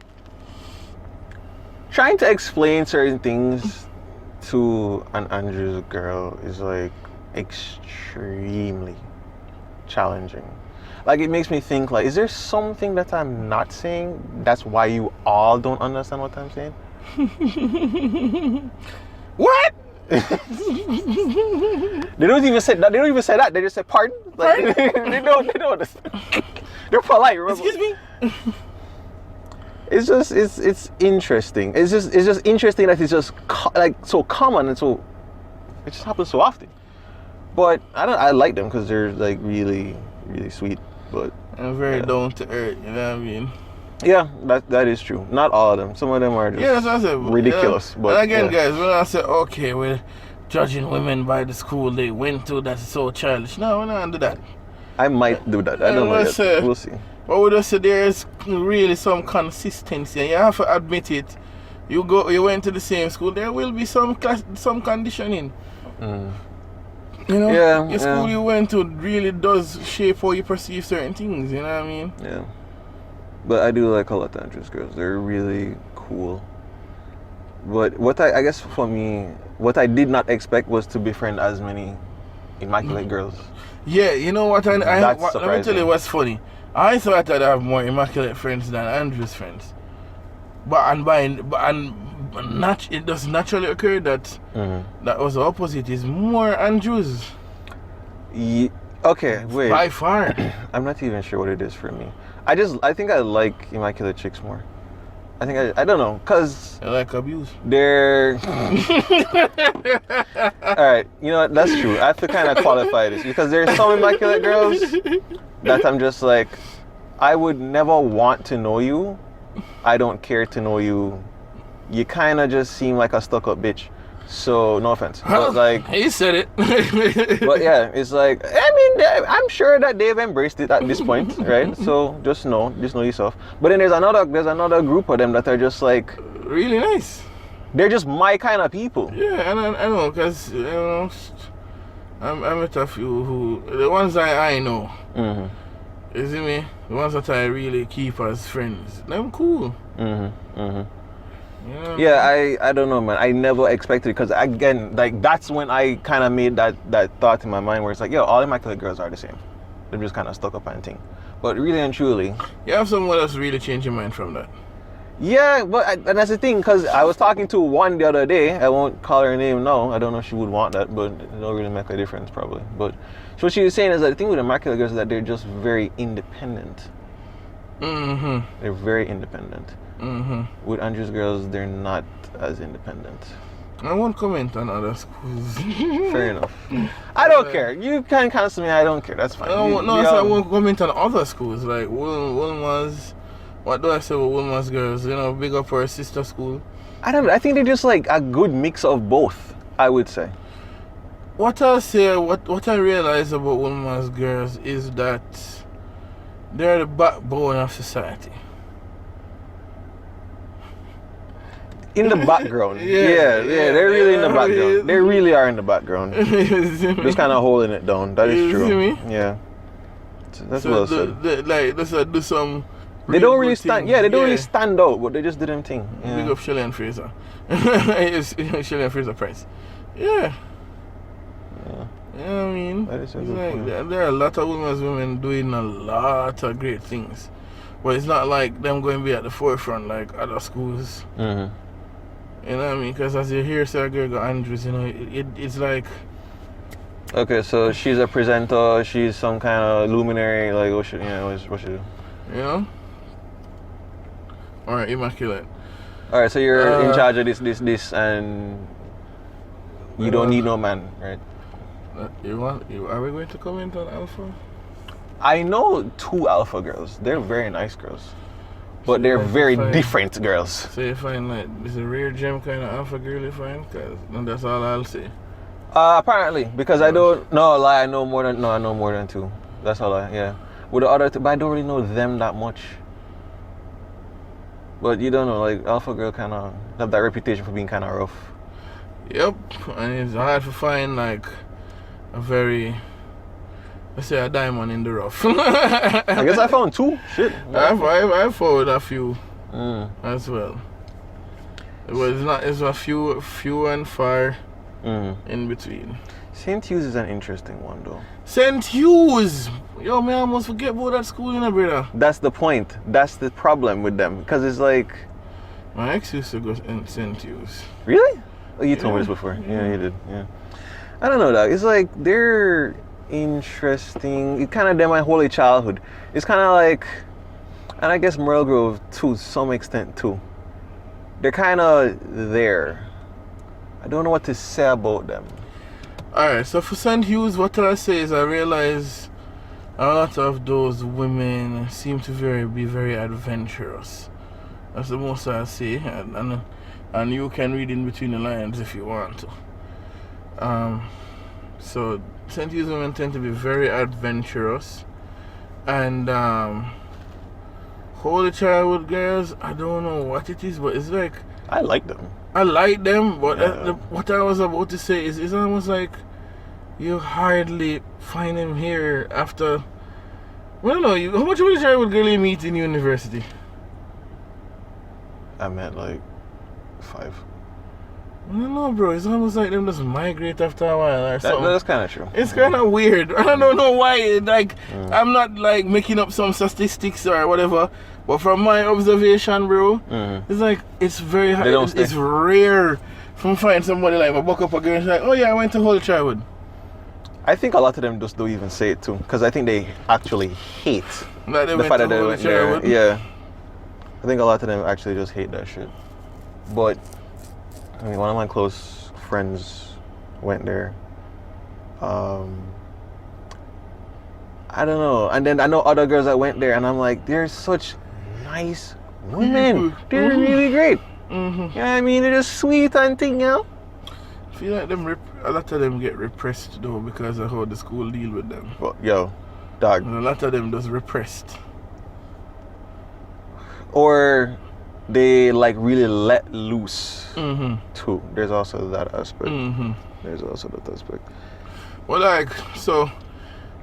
S1: trying to explain certain things to an Andrews girl is like extremely challenging. Like it makes me think like, is there something that I'm not saying? That's why you all don't understand what I'm saying.
S2: What?
S1: They don't even say that. They don't even say that. They just say pardon. Like, they don't understand. They're polite. Remember?
S2: Excuse me.
S1: It's interesting. It's just interesting that it's just like so common and so it just happens so often. But I like them because they're like really really sweet. But
S2: I'm very down to earth. You know what I mean?
S1: Yeah, that is true. Not all of them. Some of them are just
S2: that's what I said,
S1: ridiculous.
S2: Yeah.
S1: But
S2: and again, guys, when I say okay, we're judging women by the school they went to, that's so childish. No, we're not gonna do that.
S1: I might do that. I don't know yet. We'll see.
S2: But we just say there's really some consistency, and you have to admit it. You went to the same school. There will be some conditioning. You know,
S1: Yeah,
S2: the school you went to really does shape how you perceive certain things. You know what I mean?
S1: Yeah. But I do like a lot of Andrews girls. They're really cool. But what I guess for me, what I did not expect was to befriend as many immaculate girls.
S2: Yeah, you know what? Let me
S1: surprising.
S2: tell you what's funny. I thought I'd have more immaculate friends than Andrew's friends. It does naturally occur that that was the opposite. Is more Andrews.
S1: Okay, wait.
S2: By far.
S1: I'm not even sure what it is for me. I think I like immaculate chicks more. I don't know, cause
S2: I like abuse.
S1: They're alright, you know what, that's true. I have to kind of qualify this because there's some immaculate girls that I'm just like, I would never want to know you. I don't care to know you. You kind of just seem like a stuck-up bitch. So no offense, but like
S2: he said it.
S1: But yeah, it's like, I mean, I'm sure that they've embraced it at this point, right? So just know yourself. But then there's another group of them that are just like
S2: really nice.
S1: They're just my kind of people.
S2: Yeah, and I know, because you know, I met a few who, the ones I know. You see me? The ones that I really keep as friends. Them cool.
S1: Yeah, I don't know, man. I never expected it because, again, like, that's when I kind of made that thought in my mind where it's like, yo, all immaculate girls are the same. They're just kind of stuck up and thing. But really and truly,
S2: you have someone else really change your mind from that.
S1: Yeah, and that's the thing, because I was talking to one the other day. I won't call her name now. I don't know if she would want that, but it don't really make a difference probably. But what she was saying is that the thing with immaculate girls is that they're just very independent. They're very independent. With Andrew's girls, they're not as independent.
S2: I won't comment on other schools.
S1: Fair enough. I don't care. You can cancel me. I don't care. That's fine.
S2: I won't comment on other schools like Wilma's. What do I say with Wilma's girls? You know, big up her sister school.
S1: I don't know. I think they're just like a good mix of both, I would say.
S2: What I say, what I realize about Wilma's girls is that they're the backbone of society.
S1: In the background. yeah, they're really in the background. They really are in the background. Just kind of holding it down. That is true.
S2: You see me?
S1: Yeah. That's so well said.
S2: Let's do some.
S1: They don't really stand. Yeah, they don't really stand out, but they just do them thing. Yeah.
S2: Big up Shelley and Fraser. Shelley and Fraser Price. Yeah. I mean, it's like, there are a lot of women doing a lot of great things, but it's not like them going to be at the forefront like other schools. You know what I mean? Because as you hear Sergio Andrews, you know, it's like.
S1: Okay, so she's a presenter. She's some kind of luminary. Like, what should do?
S2: You know. All right, immaculate.
S1: All right, so you're in charge of this, and you don't need no man, right?
S2: Are we going to comment on Alpha?
S1: I know 2 Alpha girls. They're very nice girls, but they're very different girls.
S2: So you find like this a rare gem kind of Alpha girl you find? Cause that's all I'll say.
S1: Apparently, because I don't know. Like I know more than 2. That's all With the other 2, but I don't really know them that much. But you don't know, like Alpha girl kind of have that reputation for being kind of rough.
S2: Yep, and it's hard to find like a very, let's say, a diamond in the rough.
S1: I guess I found 2. Shit.
S2: I found a few as well. It's a few and far in between.
S1: St. Hughes is an interesting one though.
S2: St. Hughes! Yo, man, I almost forget about that school, you know, brother.
S1: That's the point. That's the problem with them. Because it's like...
S2: My ex used to go in St. Hughes.
S1: Really? Oh, you told me this before. Yeah, you did. Yeah. I don't know, dog. It's like, they're interesting. It kind of did my whole childhood. It's kind of like... And I guess Merle Grove, to some extent, too. They're kind of there. I don't know what to say about them.
S2: Alright, so for St. Hughes, what I say is I realize a lot of those women seem to be very adventurous. That's the most I say, and you can read in between the lines if you want to. So St. Hughes women tend to be very adventurous, and Holy Childhood girls, I don't know what it is, but it's like
S1: I like them.
S2: I like them, but what I was about to say is it's almost like you hardly find them here after. I don't know. How much would you try with girl you meet in university?
S1: I met like 5.
S2: I don't know, bro. It's almost like them just migrate after a while or something.
S1: That's kind of true.
S2: It's kind of weird. I don't know why. Like, I'm not like making up some statistics or whatever, but from my observation, bro, it's like it's very hard. It's rare from finding somebody like a buck up a girl and like, oh yeah, I went to Holy Childhood.
S1: I think a lot of them just don't even say it too, because I think they actually hate
S2: like
S1: the fact that they went there. Yeah, I think a lot of them actually just hate that shit. But I mean, one of my close friends went there. I don't know. And then I know other girls that went there, and I'm like, they're such nice women. They're really great. You know what I mean? They're just sweet and thing, you know?
S2: I feel like a lot of them get repressed though because of how the school deal with them.
S1: Well, yo, dog.
S2: And a lot of them just repressed.
S1: Or they like really let loose too. There's also that aspect. There's also that aspect.
S2: Well, like, so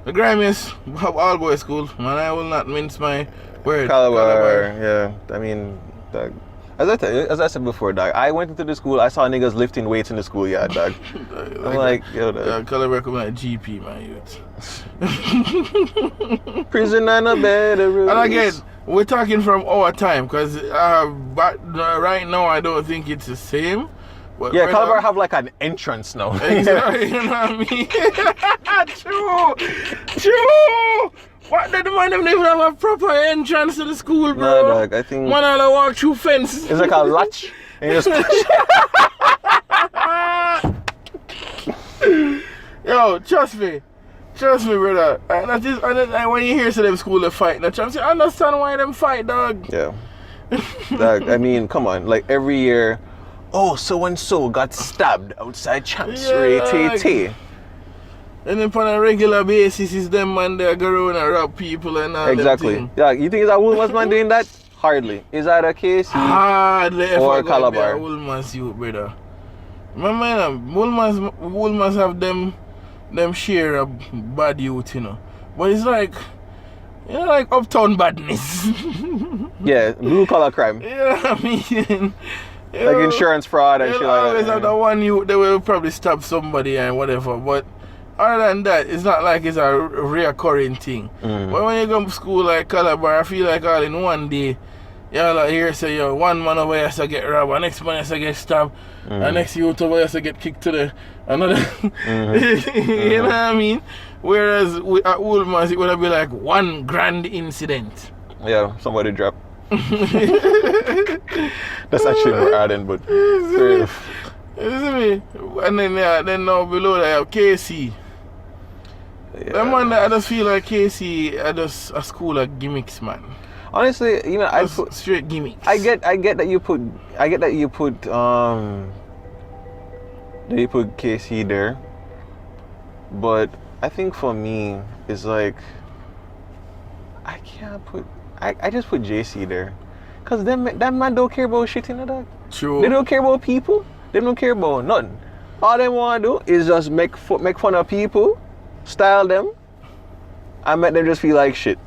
S2: the grimiest all boys school, man, I will not mince my word.
S1: Calabar, yeah. I mean, dog. As I said before, dog, I went into the school, I saw niggas lifting weights in the schoolyard, dog. I'm like, yo, dog.
S2: Calabar come like GP, my youth.
S1: Prison and a bed. And
S2: again, we're talking from our time, because right now I don't think it's the same. But
S1: yeah, Calabar have like an entrance now.
S2: Exactly, you know what I mean? True! What did the man them even have a proper entrance to the school, bro?
S1: No, dog, I think...
S2: Man had to walk through fence.
S1: It's like a latch, and you just push.
S2: Yo, trust me, brother. And when you hear them school they fight, I understand why them fight, dog.
S1: Yeah. Dog, I mean, come on, like every year, oh, so-and-so got stabbed outside Chancery, TT.
S2: And then on a regular basis, is them man there go around and rob people and all
S1: exactly. Yeah, you think it's a Woolman's man doing that? Hardly. Is that a case?
S2: Hardly.
S1: Or Calabar?
S2: Woolman's youth, brother. My man, Woolman's have them share of bad youth, you know. But it's like, you know, like uptown badness.
S1: Yeah, blue collar crime.
S2: You know what I mean?
S1: Like insurance fraud and shit like that.
S2: Always have the one youth, they will probably stab somebody and whatever, but other than that, it's not like it's a reoccurring thing. But when you go to school like Calabar, I feel like all in one day, you're like here say, yo, one man over here has to get robbed, the next man has to get stabbed, the next youth over here has to get kicked to the another. You know what I mean? Whereas at Woolman's, it would be like one grand incident.
S1: Yeah, somebody dropped. That's actually more ardent, but fair enough.
S2: You see me? And then now below that I have KC.
S1: Yeah.
S2: That man, I just feel like KC are just a school of gimmicks, man.
S1: Honestly, you know, I put
S2: straight gimmicks.
S1: I get that you put KC there, but I think for me it's like I just put JC there, cause that man don't care about shit in the dog.
S2: True.
S1: They don't care about people. They don't care about nothing. All they want to do is just make fun of people, style them, and make them just feel like shit.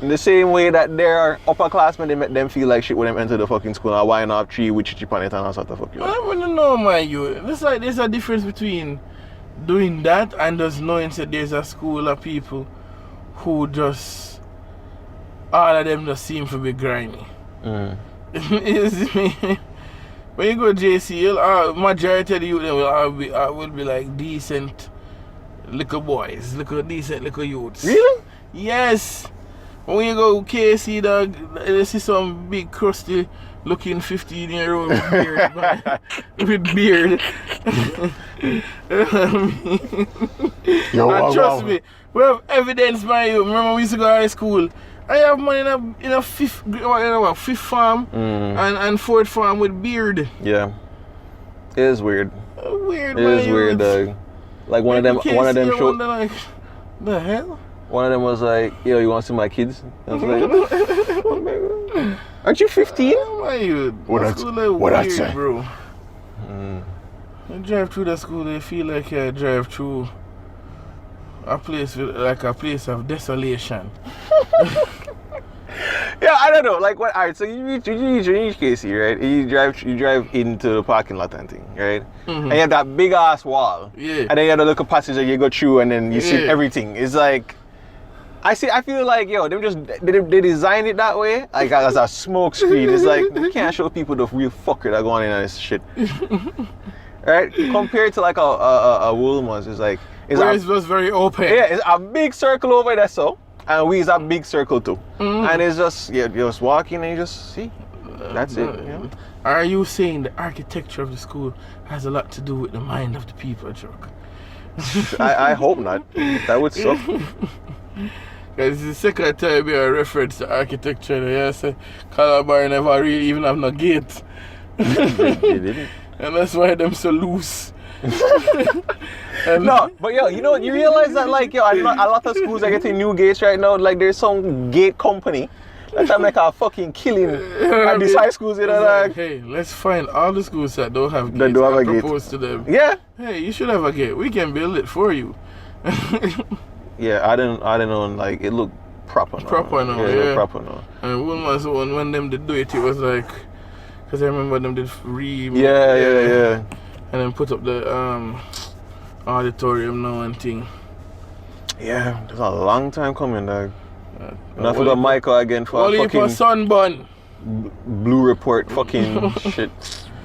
S1: In the same way that there are upperclassmen, they make them feel like shit when they enter the fucking school and wind up tree with chichi on it and all sort of fuck you.
S2: I want to know, man, there's a difference between doing that and just knowing that there's a school of people who just, all of them just seem to be grimy. You see me? When you go to JC, majority of the youth will be like decent little boys, decent little youths.
S1: Really?
S2: Yes. When you go KC, dog, you see some big crusty looking 15-year-old with beard.
S1: Yo,
S2: trust me, we have evidence, man. You remember we used to go to high school. I have money in a fifth farm and fourth farm with beard.
S1: Yeah, it is weird.
S2: Weird.
S1: It is weird, dog. Like one of them showed.
S2: Like, the hell?
S1: One of them was like, "Yo, you want to see my kids?" I was like, "Aren't you 15?"
S2: What that's weird, bro. You drive through the school, they feel like you drive through a place like a place of desolation.
S1: Yeah, I don't know. Like what? All right, so you reach KC, right? You drive into the parking lot and thing, right? And you have that big ass wall.
S2: Yeah.
S1: And then you have the little passage that you go through, and then you see everything. It's like, I feel like they designed it that way, like as a smoke screen. It's like you can't show people the real fucker that go on in on this shit, right? Compared to like a Woolworths, it's like
S2: it was very open.
S1: Yeah, it's a big circle over there, so. And we is a big circle too. And it's just, you're just walking and you just see. That's it. Yeah.
S2: Are you saying the architecture of the school has a lot to do with the mind of the people, Chuck?
S1: I hope not. That would suck.
S2: Because the second time we reference to architecture, they say Calabar never really even have no gate.
S1: They didn't.
S2: And that's why them so loose.
S1: No, but you realize that like a lot of schools are getting new gates right now. Like there's some gate company that make a fucking killing at these high schools. Like,
S2: hey, let's find all the schools that don't have gates.
S1: That don't have a gate.
S2: Propose to them.
S1: Yeah.
S2: Hey, you should have a gate. We can build it for you.
S1: Yeah, I didn't know. Like it looked proper now.
S2: Proper now.
S1: Yeah. It looked proper now.
S2: And when them did do it, it was like, because I remember them did
S1: Yeah.
S2: And then put up the auditorium now and thing.
S1: Yeah, it's a long time coming, dog. Not for the Michael again for
S2: a fucking sunburn.
S1: Blue report fucking shit.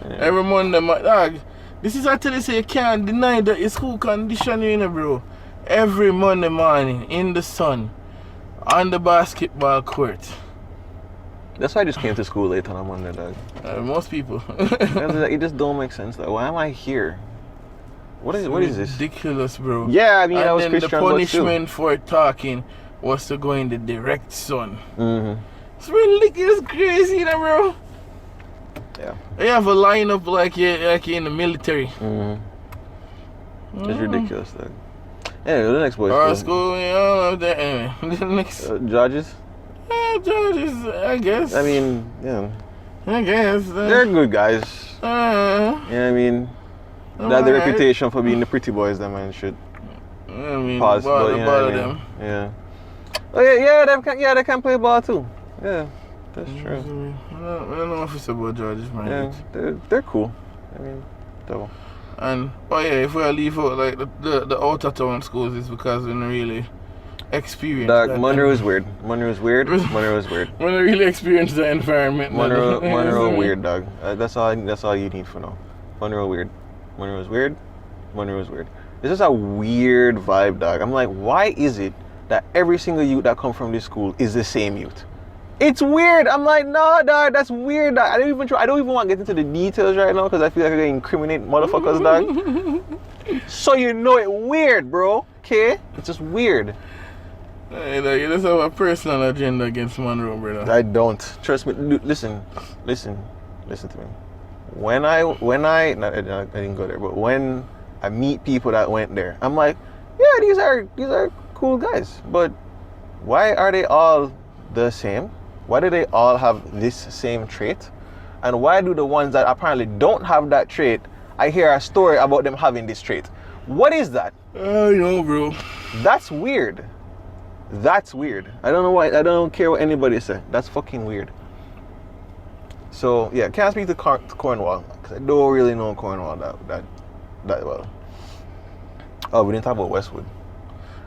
S1: Yeah.
S2: Every Monday, dog. This is actually say you can't deny that your school condition, bro. Every Monday morning in the sun, on the basketball court.
S1: That's why I just came to school late on a Monday, dog.
S2: Most people.
S1: It just don't make sense. Like, why am I here? What is this?
S2: Ridiculous, bro.
S1: Yeah, I mean,
S2: and
S1: I was
S2: then
S1: Christian,
S2: the punishment for talking was to go in the direct sun. It's ridiculous, crazy, bro.
S1: Yeah.
S2: You have a lineup like you're in the military.
S1: It's ridiculous, dog. Anyway, the next boy.
S2: Our school, anyway. The next.
S1: Judges?
S2: Judges, I guess.
S1: I mean, yeah.
S2: I guess.
S1: They're good guys. Yeah, I mean, they have the reputation for being the pretty boys, them and shit.
S2: I mean,
S1: Pause, but,
S2: them.
S1: Yeah. Oh yeah, they can play ball too. Yeah, that's true.
S2: I don't know if it's about judges, man.
S1: Yeah, they're cool. I mean, double.
S2: And if we leave out like the outer town schools, it's because we don't really experience.
S1: Dog, Monroe is weird. Monroe is weird.
S2: We don't really experience the environment.
S1: Monroe weird, dog. That's all you need for now. Monroe weird. Monroe is weird. Monroe is weird. It's just a weird vibe, dog. I'm like, why is it that every single youth that come from this school is the same youth? It's weird. I'm like, nah, dog, that's weird, dog. I don't even want to get into the details right now because I feel like I'm going to incriminate motherfuckers, dog. So you know it weird, bro. Okay? It's just weird.
S2: Hey, dog, you just have a personal agenda against Monroe, brother.
S1: I don't. Trust me. Listen to me. When I didn't go there, but when I meet people that went there, I'm like, yeah, these are cool guys. But why are they all the same? Why do they all have this same trait? And why do the ones that apparently don't have that trait, I hear a story about them having this trait? What is that?
S2: I know, bro.
S1: That's weird. That's weird. I don't know why. I don't care what anybody says. That's fucking weird. So yeah, can't speak to Cornwall because I don't really know Cornwall that well. Oh, we didn't talk about Westwood.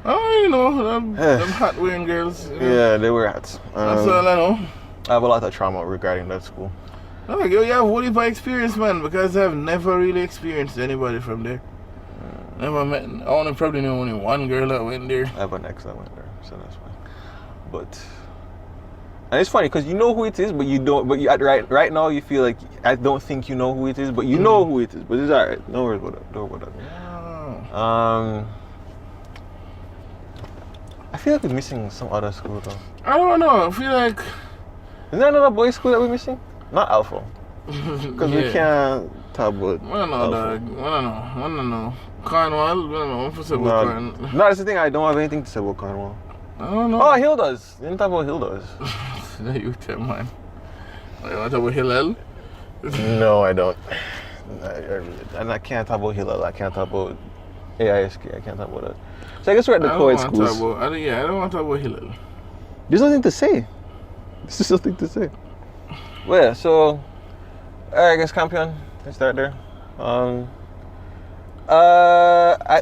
S2: Oh, you know, them hat wearing girls.
S1: Yeah, they wear hats.
S2: That's all I know.
S1: I have a lot of trauma regarding that school.
S2: Oh, you have what if I experience, man? Because I've never really experienced anybody from there. Never met. I only probably know only one girl that went there.
S1: I have an ex that went there, so that's fine. But and it's funny because you know who it is, but you don't. But right now you feel like I don't think you know who it is, but you know who it is. But it's alright. No worries about that. Don't worry about that.
S2: Oh.
S1: I feel like we're missing some other school though.
S2: I don't know. I feel like
S1: is there another boys' school that we're missing? Not Alpha. Because we can't talk about
S2: I don't know, dog. I don't know. Cornwall? I don't know. What's about Cornwall?
S1: No, that's the thing. I don't have anything to say about Cornwall.
S2: I don't know.
S1: Oh, Hilda's. You didn't talk about Hilda's.
S2: You tell, man. You want to talk about Hillel?
S1: No, I don't. And I can't talk about Hillel. I can't talk about AISK, I can't talk about that. So I guess we're at the co-ed schools.
S2: I don't want to talk about Hillel.
S1: There's nothing to say. There's just nothing to say. Well, yeah, so I guess Campion, let's start there.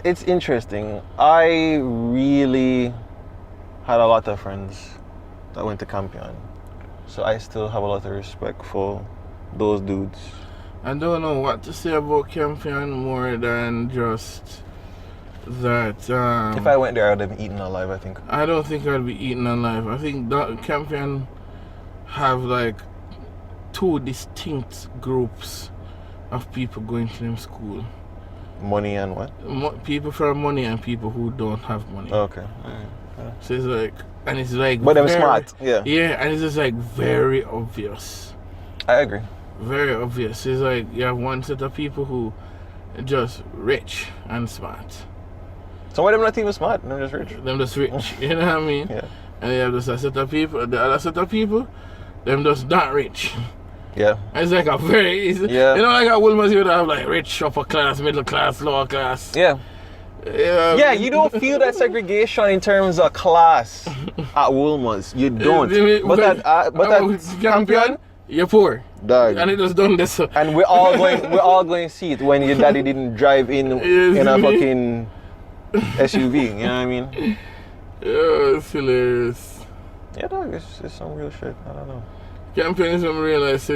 S1: It's interesting. I really had a lot of friends that went to Campion, so I still have a lot of respect for those dudes.
S2: I don't know what to say about Campion more than just that.
S1: If I went there, I would have been eaten alive, I think.
S2: I don't think I'd be eaten alive. I think that Campion have like two distinct groups of people going to them school.
S1: Money and what?
S2: People for money and people who don't have money.
S1: Okay.
S2: So it's like, and it's like.
S1: But they're smart. Yeah.
S2: Yeah, and it's just like very obvious.
S1: I agree.
S2: Very obvious. It's like you have one set of people who are just rich and smart.
S1: Some of them not even smart. They're just rich.
S2: Them just rich. You know what I mean?
S1: Yeah.
S2: And you have just a set of people. The other set of people, them just not rich.
S1: Yeah.
S2: It's like a very easy.
S1: Yeah.
S2: You know, like at Wilma's, you would have like rich, upper class, middle class, lower class.
S1: Yeah. Yeah, you don't feel that segregation in terms of class at Wilma's. You don't. But at Campion,
S2: you're poor.
S1: Dog.
S2: And it was done this.
S1: And we're all going to see it when your daddy didn't drive in a fucking SUV. You know what I mean?
S2: Yeah, it's hilarious.
S1: Yeah, dog. It's some real shit. I don't know.
S2: Campion is when we realize,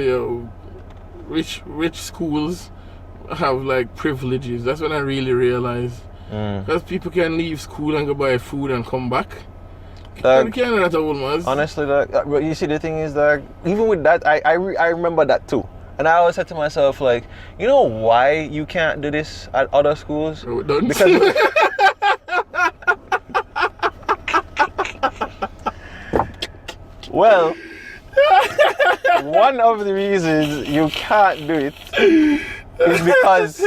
S2: rich schools have like privileges. That's when I really realized. Because people can leave school and go buy food and come back. You can't do that at Wilma's.
S1: Honestly, but you see, the thing is that even with that, I remember that too. And I always said to myself, like, you know why you can't do this at other schools?
S2: Oh, don't.
S1: Because well, one of the reasons you can't do it is because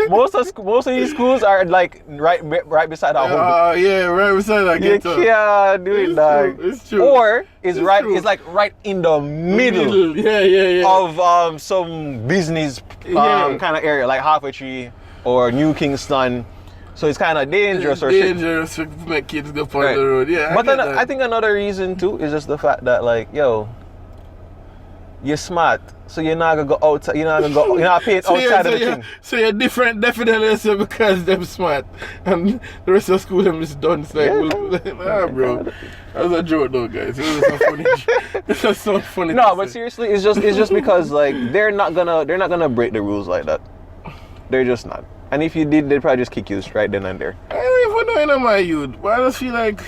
S1: most of these schools are like right beside our home.
S2: Yeah, right beside our ghetto.
S1: You can't do it, dog.
S2: It's true.
S1: Or it's like right in the middle.
S2: Yeah.
S1: Of some business kind of area, like Halfway Tree or New Kingston. So it's kind of dangerous.
S2: Dangerous to make kids go on the road. Yeah.
S1: But then I think another reason too is just the fact that, like, yo, you're smart, so you're not gonna go outside. You're not paying outside of the thing.
S2: So you're different, definitely, because they're smart, and the rest of school them is done. It's like, bro, that was a joke, though, guys. It was so funny. It's just so funny.
S1: No, but seriously, it's just because like they're not gonna break the rules like that. They're just not. And if you did, they'd probably just kick you right then and there.
S2: I don't even know my youth, but I just feel like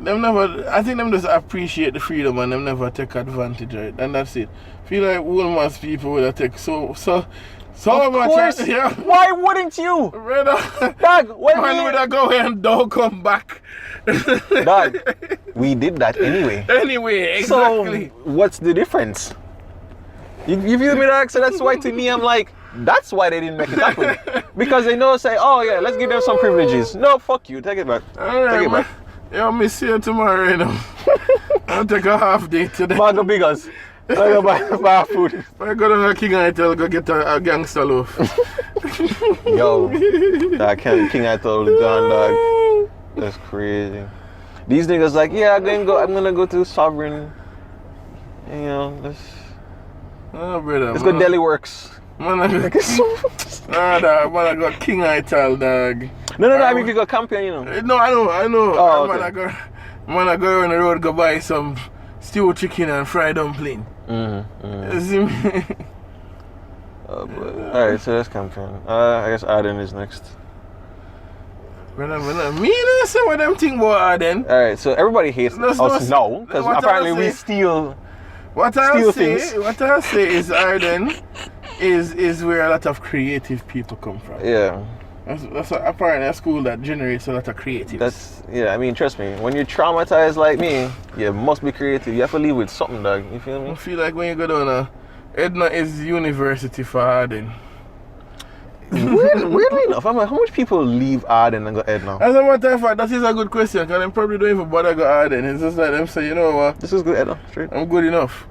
S2: I think them just appreciate the freedom and them never take advantage of it, and that's it. Feel like Wilma's people would have take so much. Yeah.
S1: Why wouldn't you?
S2: Dog, man would have go here and don't come back.
S1: Dog, we did that anyway.
S2: Anyway, exactly.
S1: So what's the difference? You feel me, dog? So that's why to me I'm like, that's why they didn't make it happen. Because they know, say, oh yeah, let's give them some privileges. No, fuck you, take it back.
S2: All right, take it back. Yeah, I'll miss you tomorrow, you know. I'll take a half day today.
S1: Mago Biggers. I'll go buy food.
S2: I go to King Itel, go get a gangster loaf.
S1: Yo, that King Itel gone, dog. That's crazy. These niggas like, yeah, I'm gonna go to Sovereign. You know, let's go Deli Works.
S2: Man, I got King Ital, dog.
S1: No, I mean if you got Campion, you know.
S2: No, I know.
S1: Oh, okay.
S2: Man, I go on the road, go buy some stewed chicken and fried dumpling. You see me?
S1: Alright, so that's Campion. I guess Arden is next.
S2: Me don't say what them think about Arden.
S1: Alright, so everybody hates us now, because apparently we steal
S2: What I'll say is Arden is where a lot of creative people come from.
S1: Yeah.
S2: That's apparently a school that generates a lot of creatives.
S1: I mean, trust me, when you're traumatized like me, you must be creative. You have to live with something, dog. You feel me?
S2: I feel like when you go down Edna is university for Arden.
S1: Weirdly enough, I'm like, how much people leave Arden and go Edna?
S2: As a matter of fact, that is a good question, because they probably don't even bother go Arden. It's just like them say, you know what?
S1: This is good Edna, straight.
S2: I'm good enough.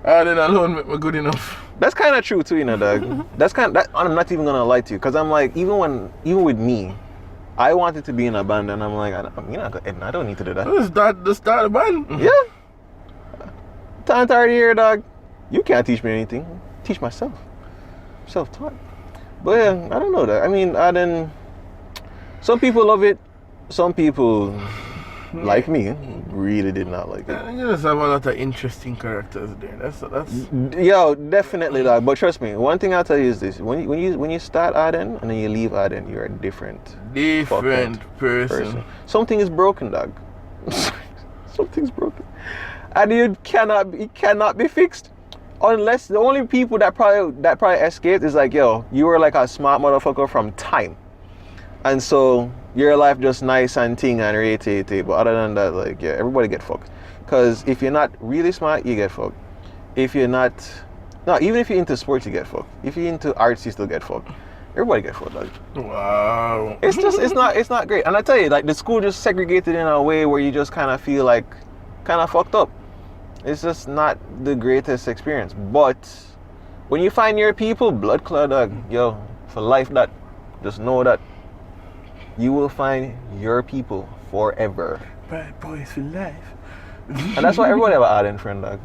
S2: Arden alone make me good enough.
S1: That's kind of true too, you know, dog. That's I'm not even gonna lie to you, cause I'm like, even with me, I wanted to be in a band, and I'm like, I don't need to do that.
S2: Let's start a band.
S1: Yeah. Time tired here, dog. You can't teach me anything. Teach myself. Self-taught. But yeah, I don't know that. I mean, some people love it. Some people, like me, really did not like it.
S2: You just have a lot of interesting characters there. That's.
S1: Yo, definitely, dog. But trust me, one thing I'll tell you is this: when you start Aden and then you leave Aden, you're a different person. Something is broken, dog. Something's broken, and it cannot be fixed. Unless the only people that probably escaped is like, yo, you were like a smart motherfucker from time, and so your life just nice and ting and rate. But other than that, like, yeah, everybody get fucked. Cause if you're not really smart, you get fucked. If you're not, no, even if you're into sports, you get fucked. If you're into arts, you still get fucked. Everybody get fucked, like.
S2: Wow.
S1: It's not great. And I tell you, like, the school just segregated in a way where you just kind of feel like kind of fucked up. It's just not the greatest experience. But when you find your people, blood clot, dog, yo, for life, that just know that you will find your people forever.
S2: Bad boys for life.
S1: And that's why everybody have an Aden friend, dog.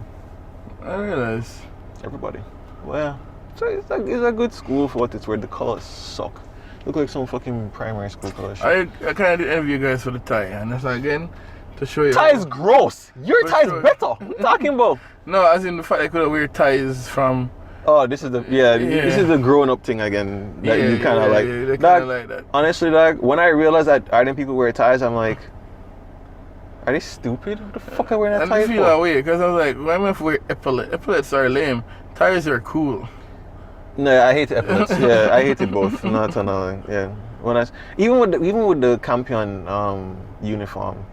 S2: I realize.
S1: Everybody. Well, so it's a good school for what it's worth. The colors suck. Look like some fucking primary school colors.
S2: I kind of envy you guys for the tie, and that's again to show you.
S1: Tie is gross. Your tie is better. What are you talking about?
S2: No, as in the fact I could wear ties from.
S1: Oh, this is this is the growing up thing again that you kind of like.
S2: Yeah, they kind of like that.
S1: Honestly, dog, when I realized that Arden people wear ties, I'm like, are they stupid? What the fuck are wearing that tie for?
S2: I feel that way because I was like, why am I wear epaulet? Epaulets are lame. Ties are cool.
S1: No, I hate epaulets. Yeah, I hate it both. Not another. Yeah, even with the Campion uniform,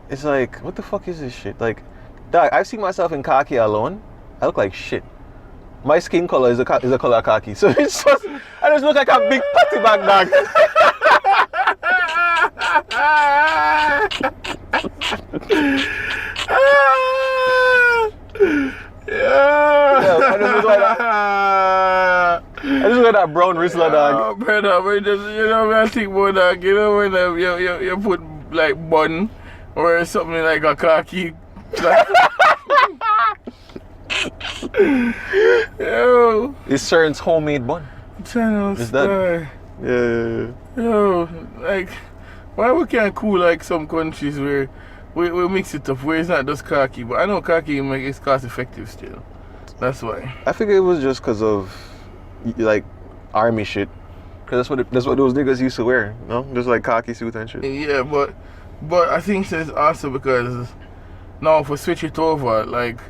S1: it's like, what the fuck is this shit? Like, dog, I've seen myself in khaki alone. I look like shit. My skin color is a color khaki, so it's just I just look like a big patty bag dog. Yeah, I just look like that. I just look like that brown wrestler dog.
S2: Oh, brother, you know what I think about dog. You know when you put like bun or something like a khaki. Like, yo,
S1: It's Cern's homemade bun.
S2: Channel
S1: Is
S2: Star.
S1: that? Yeah.
S2: Yo, like, why we can't cool like some countries where we mix it up where it's not just khaki, but I know khaki is cost effective still. That's why.
S1: I figure it was just because of like army shit. Cause that's what those niggas used to wear, no? Just like khaki suit and shit.
S2: Yeah, but I think it's also because now if we switch it over, like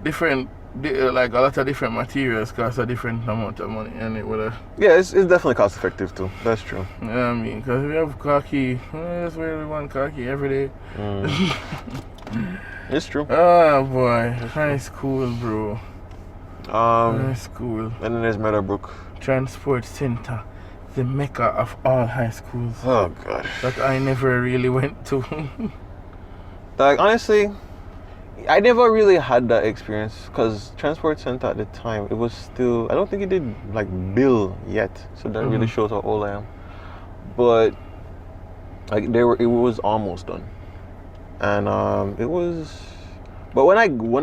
S2: like a lot of different materials cost a different amount of money, and it would.
S1: Yeah, it's definitely cost effective too. That's true.
S2: You know what I mean? Because we have khaki, that's where we want khaki every day.
S1: It's true.
S2: Oh boy, high school, bro. High school.
S1: And then there's Meadowbrook
S2: Transport Center, the mecca of all high schools.
S1: Oh god.
S2: That I never really went to.
S1: Like honestly, I never really had that experience because Transport Center at the time, it was still, I don't think it did like bill yet, so that really shows how old I am. But like it was almost done, and it was. But when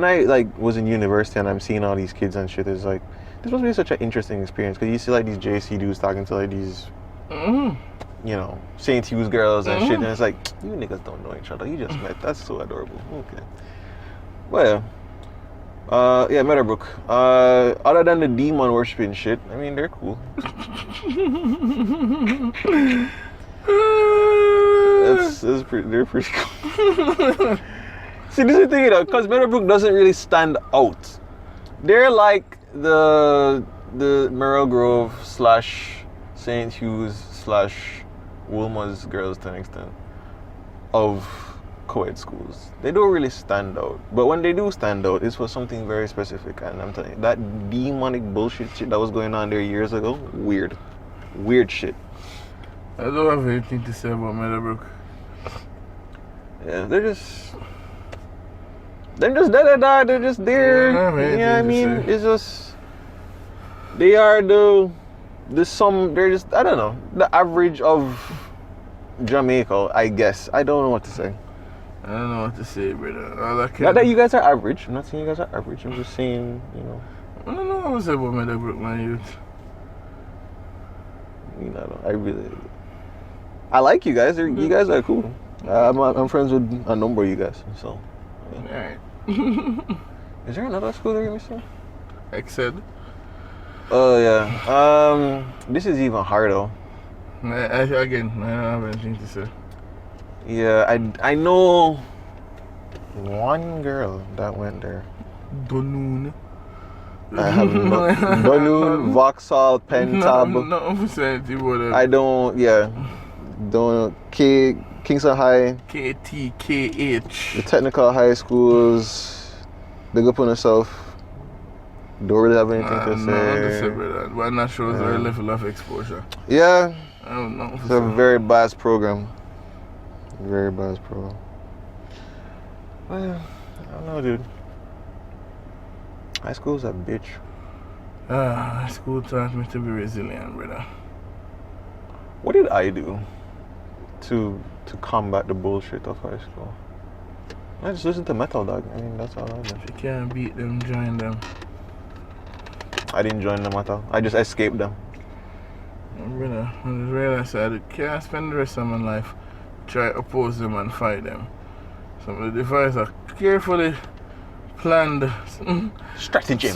S1: I like was in university and I'm seeing all these kids and shit, it's like this must be such an interesting experience because you see like these JC dudes talking to like these, you know, St. Hughes girls and shit, and it's like you niggas don't know each other, you just met. That's so adorable. Okay. Well, yeah, Meadowbrook. Other than the demon worshiping shit, I mean, they're cool. They're pretty cool. See, this is the thing, because Meadowbrook doesn't really stand out. They're like the Merrill Grove / St. Hughes / Wilma's girls to an extent of co-ed schools. They don't really stand out, but when they do stand out, it's for something very specific. And I'm telling you, that demonic bullshit shit that was going on there years ago, weird shit.
S2: I don't have anything to say about Meadowbrook.
S1: Yeah, they're just there. You know what I mean? It's just They are they're just, I don't know, the average of Jamaica, I guess. I don't know what to say.
S2: I don't know what to say, brother.
S1: Not that you guys are average. I'm not saying you guys are average. I'm just saying, you know.
S2: I don't know what was about me that broke my youth.
S1: You know, I like you guys. You guys are cool. I'm friends with a number of you guys. So.
S2: Yeah.
S1: Alright. Is there another school that you're missing?
S2: Excel.
S1: Oh yeah. This is even harder.
S2: I don't have anything to say.
S1: Yeah, I know one girl that went there.
S2: Donoon.
S1: I have Donoon, Vauxhall, Pentab.
S2: No vicinity, whatever.
S1: I don't. Yeah. Don't Kingston High.
S2: KTKH.
S1: The technical high schools. Big up on yourself. Don't really have anything to say.
S2: No, to say about that. But that shows our level of exposure.
S1: Yeah.
S2: I don't know.
S1: It's a very biased program. Very biased program. Well, I don't know, dude. High school's a bitch.
S2: High school taught me to be resilient, brother.
S1: What did I do to combat the bullshit of high school? I just listen to metal, dog. I mean, that's all I did.
S2: If you can't beat them, join them.
S1: I didn't join them at all. I just escaped them.
S2: Brother, I just realized I can't spend the rest of my life try to oppose them and fight them. Some of the devices are carefully planned
S1: Strategy,
S2: you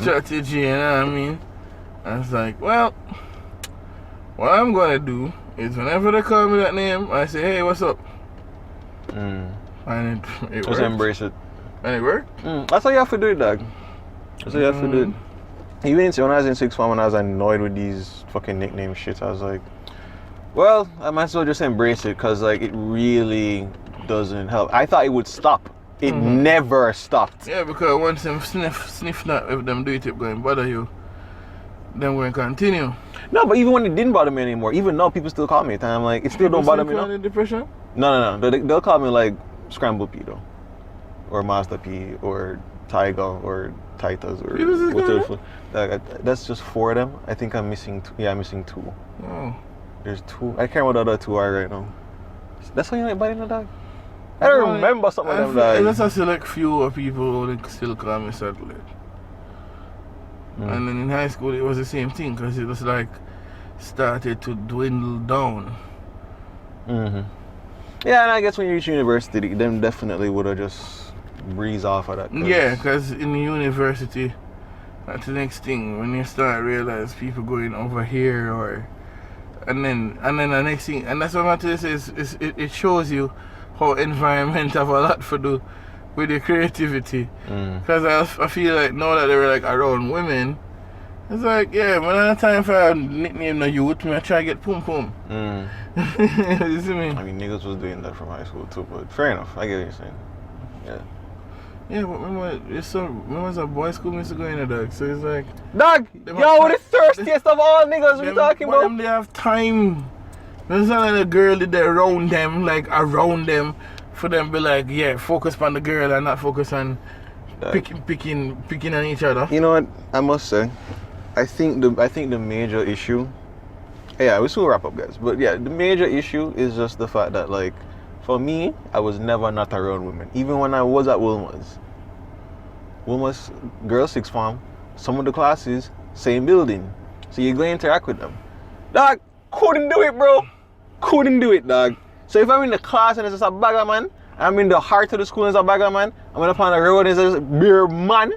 S2: know what I mean? I was like, well, what I'm gonna do is whenever they call me that name, I say, hey, what's up? And it
S1: just
S2: works.
S1: embrace it.
S2: And it worked.
S1: That's how you have to do it, dog. That's how you have to do it. Even when I was in sixth form, when I was annoyed with these fucking nickname shit, I was like, well, I might as well just embrace it, because like it really doesn't help. I thought it would stop. It never stopped.
S2: Yeah, because once them sniff that, if them do it going bother you, then we're going to continue.
S1: No, but even when it didn't bother me anymore, even now people still call me. And I'm like, it still don't bother me now.
S2: Depression?
S1: No. They'll call me like Scramble P though, or Master P, or Tiger, or Titus, or whatever. Like, that's just 4 of them. I think I'm missing. I'm missing 2.
S2: Oh.
S1: There's 2. I can't remember what the other 2 are right now. That's how you like biting a dog. I don't remember some of them.
S2: There's a select few of people who still call me Saddlehead. And then in high school it was the same thing, because it was like started to dwindle down.
S1: Yeah, and I guess when you reach university, them definitely would have just breezed off of that.
S2: Yeah, because in the university, that's the next thing, when you start realize people going over here, and then the next thing, and that's what I'm trying to say is it shows you how environment have a lot to do with your creativity. Because I feel like now that they were like around women, it's like, yeah, when I have time for a nickname the youth, I try to get pum pum. You see me?
S1: I mean, niggas was doing that from high school too, but fair enough. I get what you're saying. Yeah.
S2: Yeah, but remember a boy school used to go in the dog, so it's like...
S1: Dog! Yo, the thirstiest of all niggas we talking about?
S2: They have time. It's not like the girl did that around them, for them be like, yeah, focus on the girl and not focus on picking on each other.
S1: You know what? I must say, I think the major issue... Yeah, we still wrap up, guys. But yeah, the major issue is just the fact that, like, for me, I was never not around women. Even when I was at Wilma's. Wilma's girls' sixth form, some of the classes, same building. So you're going to interact with them. Dog, couldn't do it, bro. Couldn't do it, dog. So if I'm in the class and it's just a bagger man, I'm in the heart of the school and it's a bagger man, I'm up on the road and it's a beer man,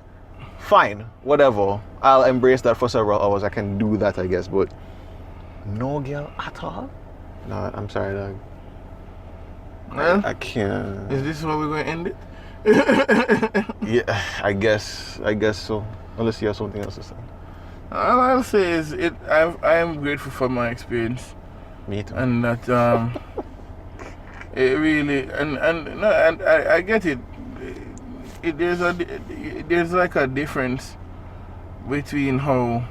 S1: fine, whatever. I'll embrace that for several hours. I can do that, I guess, but no girl at all? No, I'm sorry, dog.
S2: Well,
S1: I can't.
S2: Is this where we're going to end it?
S1: Yeah, I guess so. Unless you have something else to say.
S2: All I'll say is I am grateful for my experience.
S1: Me too.
S2: And that it really and I get it. There's like a difference between how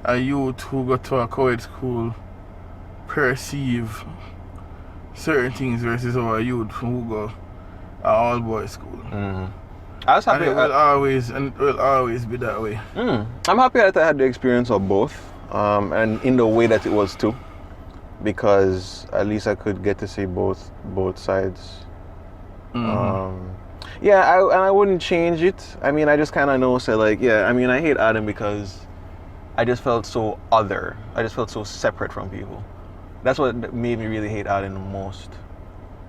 S2: a youth who go to a co-ed school perceive certain things versus how a youth who go a all-boys school.
S1: I was happy.
S2: And it will always be that way.
S1: I'm happy that I had the experience of both, and in the way that it was too, because at least I could get to see both sides. Yeah, and I wouldn't change it. I mean, I just kind of know, so like, yeah, I mean, I hate Adam because I just felt so other. I just felt so separate from people. That's what made me really hate Adam the most.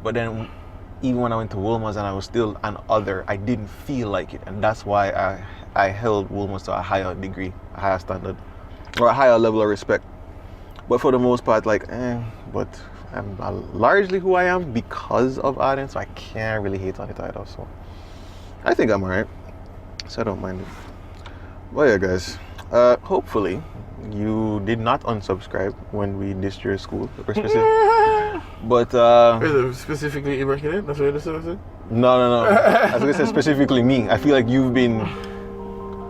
S1: But then, even when I went to Wilma's and I was still an other, I didn't feel like it. And that's why I held Wilma's to a higher degree, a higher standard, or a higher level of respect. But for the most part, like, but I'm largely who I am because of Arden, so I can't really hate on it either. So I think I'm alright. So I don't mind it. But yeah, guys, hopefully you did not unsubscribe when we dissed your school. But
S2: specifically Ibrahim, that's what you said?
S1: No. I was gonna say specifically me. I feel like you've been,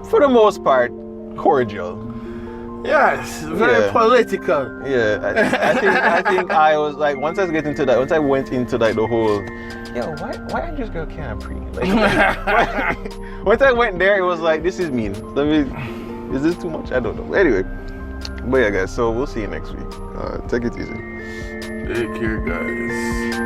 S1: for the most part, cordial.
S2: Yes, very political.
S1: Yeah, I think I was like, once I went into like the whole, yo, why Andrew's girl can't pre? Like, once I went there, it was like, this is mean. Is this too much? I don't know. Anyway, but yeah, guys. So we'll see you next week. Take it easy.
S2: Take care, guys.